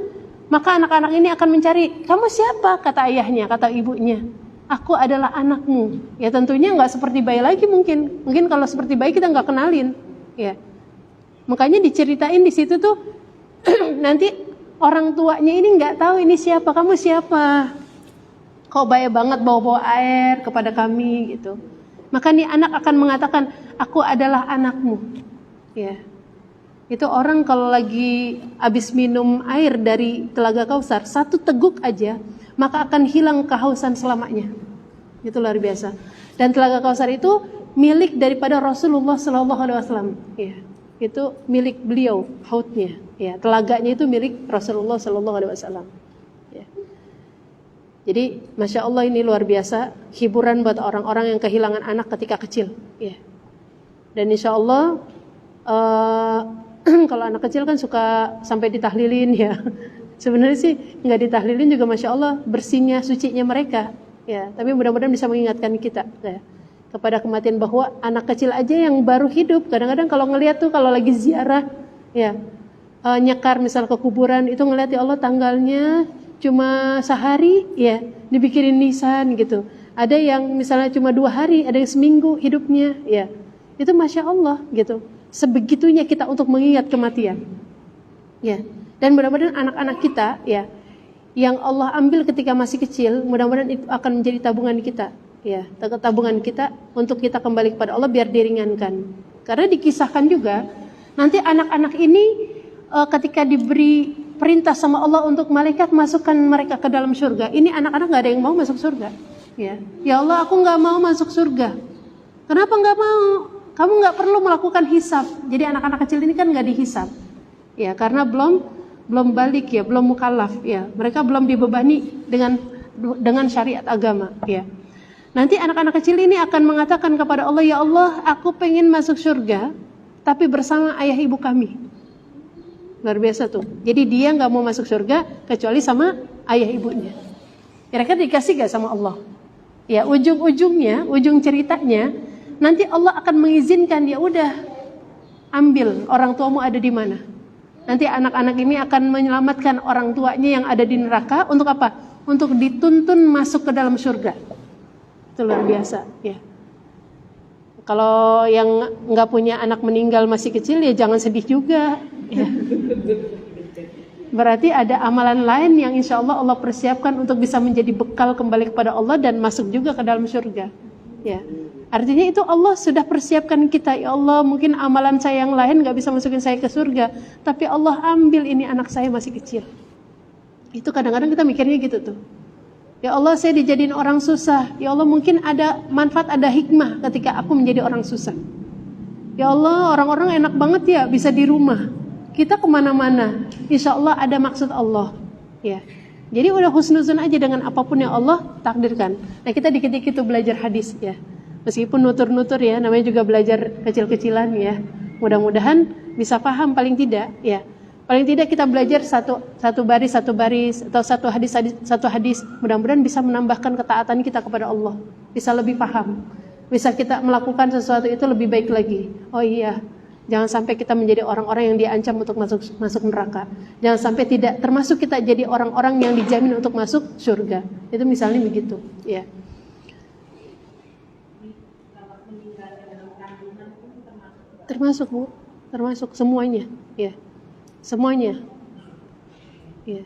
Speaker 1: maka anak-anak ini akan mencari, kamu siapa? Kata ayahnya, kata ibunya, aku adalah anakmu. Ya tentunya nggak seperti bayi lagi mungkin. Mungkin kalau seperti bayi kita nggak kenalin. Ya. Makanya diceritain di situ tuh nanti orang tuanya ini nggak tahu ini siapa, kamu siapa? Kok baik banget bawa-bawa air kepada kami gitu. Maka nih anak akan mengatakan, aku adalah anakmu. Ya. Itu orang kalau lagi habis minum air dari telaga Kausar, satu teguk aja, maka akan hilang kehausan selamanya. Itu luar biasa. Dan telaga Kausar itu milik daripada Rasulullah SAW. Ya, itu milik beliau, hautnya. Ya, telaganya itu milik Rasulullah SAW. Ya. Jadi, masya Allah ini luar biasa, hiburan buat orang-orang yang kehilangan anak ketika kecil. Ya. Dan insya Allah, kalau anak kecil kan suka sampai ditahlilin ya. Sebenarnya sih nggak ditahlilin juga masya Allah bersihnya, sucinya mereka. Ya, tapi mudah-mudahan bisa mengingatkan kita ya, kepada kematian bahwa anak kecil aja yang baru hidup kadang-kadang kalau ngelihat tuh kalau lagi ziarah ya nyekar misal ke kuburan itu ngelihat ya Allah tanggalnya cuma sehari ya dibikinin nisan gitu. Ada yang misalnya cuma 2 hari, ada yang seminggu hidupnya ya. Itu masya Allah gitu. Sebegitunya kita untuk mengingat kematian. Ya. Dan mudah-mudahan anak-anak kita ya yang Allah ambil ketika masih kecil, mudah-mudahan itu akan menjadi tabungan kita, ya. Tabungan kita untuk kita kembali kepada Allah biar diringankan. Karena dikisahkan juga nanti anak-anak ini ketika diberi perintah sama Allah untuk malaikat masukkan mereka ke dalam surga. Ini anak-anak enggak ada yang mau masuk surga, ya. Ya Allah, aku enggak mau masuk surga. Kenapa enggak mau? Kamu nggak perlu melakukan hisab. Jadi anak-anak kecil ini kan nggak dihisab, ya karena belum balik ya, belum mukallaf ya. Mereka belum dibebani dengan syariat agama ya. Nanti anak-anak kecil ini akan mengatakan kepada Allah, ya Allah, aku pengen masuk surga, tapi bersama ayah ibu kami. Luar biasa tuh. Jadi dia nggak mau masuk surga kecuali sama ayah ibunya. Kira-kira dikasih gak sama Allah? Ya ujung-ujungnya, ujung ceritanya. Nanti Allah akan mengizinkan, ya udah ambil orang tuamu ada di mana. Nanti anak-anak ini akan menyelamatkan orang tuanya yang ada di neraka untuk apa? Untuk dituntun masuk ke dalam surga. Itu luar biasa, ya. Kalau yang nggak punya anak meninggal masih kecil ya jangan sedih juga. Ya. Berarti ada amalan lain yang insya Allah Allah persiapkan untuk bisa menjadi bekal kembali kepada Allah dan masuk juga ke dalam surga. Ya. Artinya itu Allah sudah persiapkan kita. Ya Allah, mungkin amalan saya yang lain gak bisa masukin saya ke surga, tapi Allah ambil ini anak saya masih kecil. Itu kadang-kadang kita mikirnya gitu tuh. Ya Allah, saya dijadiin orang susah. Ya Allah, mungkin ada manfaat, ada hikmah ketika aku menjadi orang susah. Ya Allah, orang-orang enak banget ya bisa di rumah. Kita kemana-mana, insya Allah ada maksud Allah. Ya. Jadi udah husnuzon aja dengan apapun yang Allah takdirkan. Nah kita dikit-dikit tuh belajar hadis ya. Meskipun nutur-nutur ya, namanya juga belajar kecil-kecilan ya. Mudah-mudahan bisa paham paling tidak ya. Paling tidak kita belajar satu baris atau satu hadis. Mudah-mudahan bisa menambahkan ketaatan kita kepada Allah. bisa lebih paham, bisa kita melakukan sesuatu itu lebih baik lagi. Oh iya, jangan sampai kita menjadi orang-orang yang diancam untuk masuk neraka. Jangan sampai tidak termasuk kita jadi orang-orang yang dijamin untuk masuk surga. Itu misalnya begitu, ya. Termasuk Bu, termasuk semuanya, ya. Semuanya. Ya.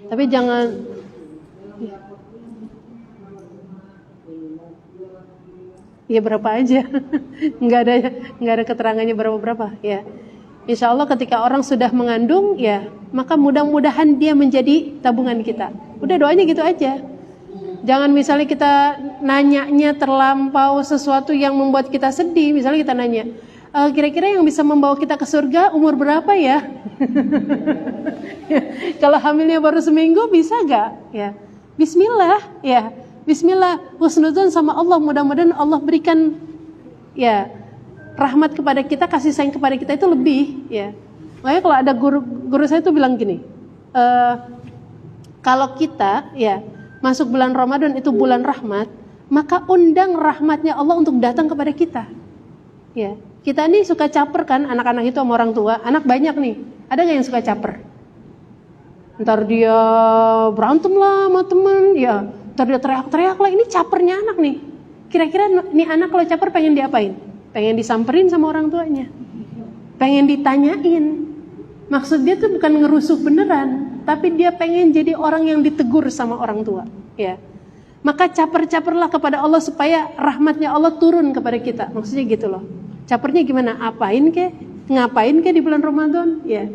Speaker 1: Tapi jangan ya. Ya berapa aja. nggak ada keterangannya berapa ya. Insya Allah ketika orang sudah mengandung ya, maka mudah-mudahan dia menjadi tabungan kita. Udah doanya gitu aja. Jangan misalnya kita nanyanya terlampau sesuatu yang membuat kita sedih. Misalnya kita nanya, kira-kira yang bisa membawa kita ke surga umur berapa ya? Kalau hamilnya baru seminggu bisa gak? Ya, Bismillah, ya, Bismillah, husnudzon sama Allah. Mudah-mudahan Allah berikan ya rahmat kepada kita, kasih sayang kepada kita itu lebih. Ya, makanya kalau ada guru saya itu bilang gini, kalau kita ya masuk bulan Ramadan itu bulan rahmat, maka undang rahmatnya Allah untuk datang kepada kita. Ya, kita nih suka caper kan, anak-anak itu sama orang tua. Anak banyak nih, ada gak yang suka caper? Ntar dia berantem lah sama temen, ya ntar dia teriak-teriak lah. Ini capernya anak nih. Kira-kira nih anak kalau caper pengen diapain? Pengen disamperin sama orang tuanya, pengen ditanyain. Maksud dia tuh bukan ngerusuh beneran, tapi dia pengen jadi orang yang ditegur sama orang tua. Ya, maka caper-caperlah kepada Allah supaya rahmatnya Allah turun kepada kita. Maksudnya gitu loh. Capernya gimana? Apain ke? Ngapain ke di bulan Ramadan? Ya,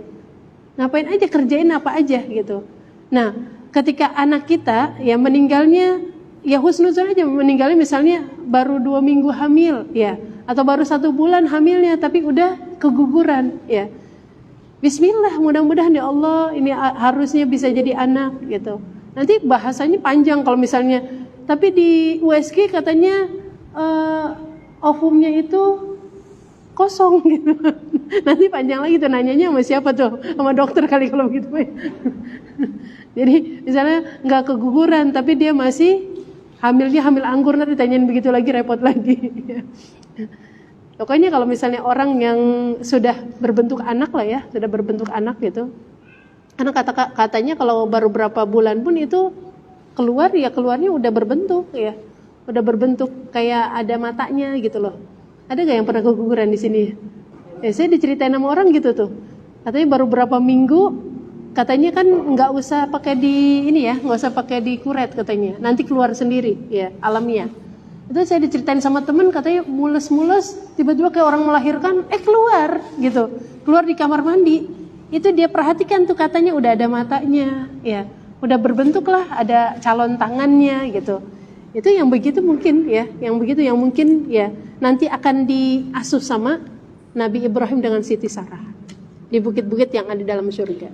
Speaker 1: ngapain aja, kerjain apa aja gitu. Nah, ketika anak kita ya meninggalnya, ya husnuzon aja, meninggalnya misalnya baru 2 minggu hamil, ya, atau baru 1 bulan hamilnya tapi udah keguguran, ya. Bismillah, mudah-mudahan ya Allah ini harusnya bisa jadi anak gitu. Nanti bahasanya panjang kalau misalnya, tapi di USG katanya ovumnya itu kosong gitu. Nanti panjang lagi tuh nanyanya sama siapa tuh? Sama dokter kali kalau begitu. Jadi misalnya nggak keguguran tapi dia masih hamilnya hamil anggur, nanti ditanyain begitu lagi, repot lagi. Pokoknya kalau misalnya orang yang sudah berbentuk anak lah ya, sudah berbentuk anak gitu. Karena katanya kalau baru berapa bulan pun itu keluar ya, keluarnya udah berbentuk ya. Udah berbentuk kayak ada matanya gitu loh. Ada gak yang pernah keguguran di sini? Saya diceritain sama orang gitu tuh. Katanya baru berapa minggu, katanya kan nggak usah pakai di ini ya, nggak usah pakai di kuret katanya. Nanti keluar sendiri ya, alamiah. Itu saya diceritain sama temen, katanya mules-mules, tiba-tiba kayak orang melahirkan, keluar gitu, keluar di kamar mandi. Itu dia perhatikan tuh, katanya udah ada matanya, ya, udah berbentuk lah, ada calon tangannya gitu. Itu yang begitu mungkin ya, yang begitu yang mungkin ya nanti akan diasuh sama Nabi Ibrahim dengan Siti Sarah di bukit-bukit yang ada dalam surga.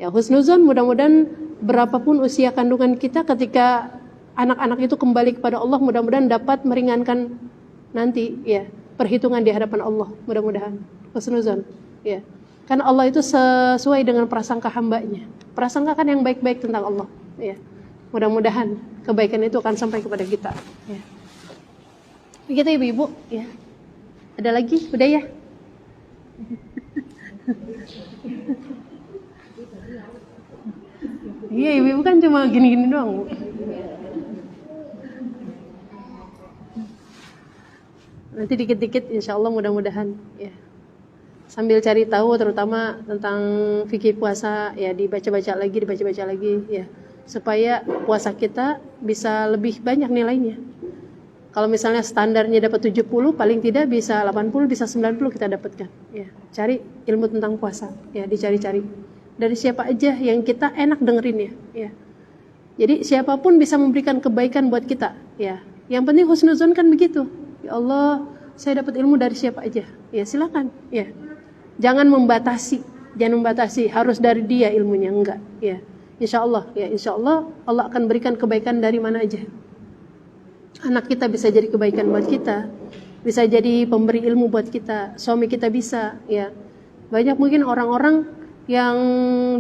Speaker 1: Ya husnuzon, mudah-mudahan berapapun usia kandungan kita, ketika anak-anak itu kembali kepada Allah, mudah-mudahan dapat meringankan nanti ya perhitungan di hadapan Allah, mudah-mudahan. Husnuzon ya. Karena Allah itu sesuai dengan prasangka hambanya. Prasangka kan yang baik-baik tentang Allah ya. Mudah-mudahan kebaikan itu akan sampai kepada kita ya. Begitu ibu-ibu ya. Ada lagi? Udah ya? Iya, ibu-ibu kan cuma gini-gini doang, Bu. Nanti dikit-dikit insya Allah mudah-mudahan ya. Sambil cari tahu terutama tentang fikih puasa ya, dibaca-baca lagi ya. Supaya puasa kita bisa lebih banyak nilainya. Kalau misalnya standarnya dapat 70, paling tidak bisa 80, bisa 90 kita dapatkan ya. Cari ilmu tentang puasa ya, dicari-cari. Dari siapa aja yang kita enak dengerin ya. Jadi siapapun bisa memberikan kebaikan buat kita ya. Yang penting husnuzon kan begitu. Ya Allah, saya dapat ilmu dari siapa aja. Ya silakan ya. Jangan membatasi harus dari dia ilmunya, enggak ya. Insya Allah Allah akan berikan kebaikan dari mana aja. Anak kita bisa jadi kebaikan buat kita, bisa jadi pemberi ilmu buat kita, suami kita bisa ya. Banyak mungkin orang-orang yang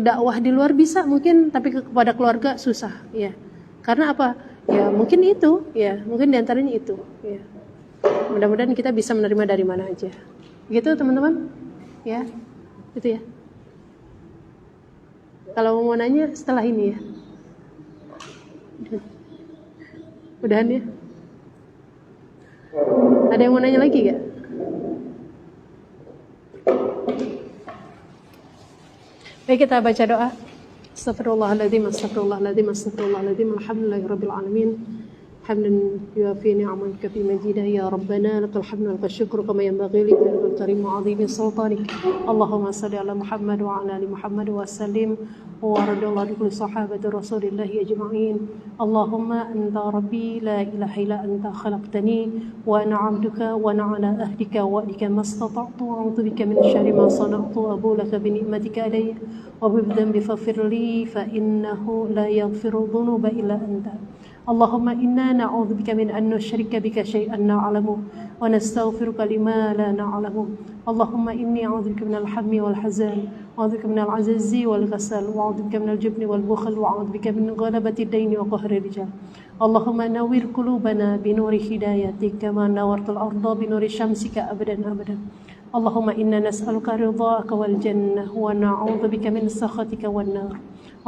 Speaker 1: dakwah di luar bisa mungkin, tapi kepada keluarga susah ya. Karena apa? Ya mungkin itu, ya mungkin diantaranya itu. Ya. Mudah-mudahan kita bisa menerima dari mana aja. Gitu teman-teman, ya, gitu ya. Kalau mau nanya setelah ini ya. Udahan ya. Ada yang mau nanya lagi gak? Baik, kita baca doa. Astaghfirullahaladzim, astaghfirullahaladzim, astaghfirullahaladzim. Alhamdulillahirabbil alamin. Hamdan yuafi ni'amaka fi majidah ya rabbana lakal hamdu wal syukru kama yanbaghi li jalil karim wa 'azimi sultanik. Allahumma shalli ala Muhammad wa ala ali Muhammad wa sallim wa radallahu kulli sahabati Rasulillah ajma'in. Allahumma anta rabbi la ilaha illa anta khalaqtani wa ana 'abduka wa ana 'ala ahdika wa wa'dika mastata'tu wa a'udzu bika min syarri ma sana'tu wa abu laka bi ni'matika alayya wa bi dhanbi faghfir li fa innahu la yaghfiru dhunuba illa anta. اللهم إنا نعوذ بك من أن نشرك بك شيئا نعلمه ونستغفرك لما لا نعلمه. اللهم إني أعوذ بك من الهم والحزن وأعوذ بك من العجز والكسل وأعوذ بك من الجبن والبخل وأعوذ بك من غلبة الدين وقهر الرجال. اللهم نور قلوبنا بنور هدايتك كما نورت الأرض بنور شمسك أبدا أبدا. اللهم إنا نسألك رضاك والجنة ونعوذ بك من سخطك والنار.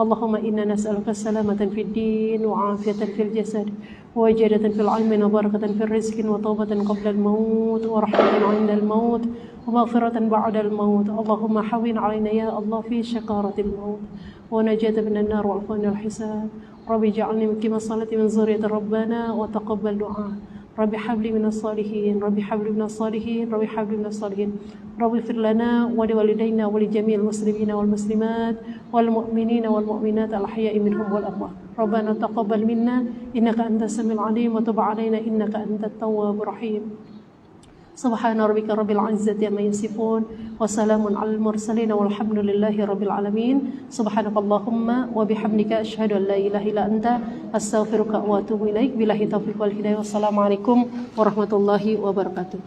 Speaker 1: اللهم إنا نسألك السلامة في الدين وعافية في الجسد وجادة في العلم وبركة في الرزق وتوبة قبل الموت ورحمة عند الموت ومغفرة بعد الموت. اللهم حوين علينا يا الله في شقارة الموت ونجاة من النار وعفو عن الحساب. رب اجعلني مقيم الصلاة من ذرية ربنا وتقبل دعاء. رب حبل من الصالحين رب حبل من الصالحين رب حبل من الصالحين. رب اغفر لنا ولوالدينا ولجميع المسلمين والمسلمات والمؤمنين والمؤمنات الأحياء منهم والأموات. ربنا تقبل منا إنك أنت السميع العليم وتب علينا إنك أنت التواب الرحيم. سبحان ربك رب العزة عما يصفون وسلام على المرسلين والحمد لله رب العالمين. سبحانك اللهم وبحمدك أشهد أن لا إله إلا أنت أستغفرك وأتوب إليك. بالله التوفيق والهداية والسلام عليكم ورحمة الله وبركاته.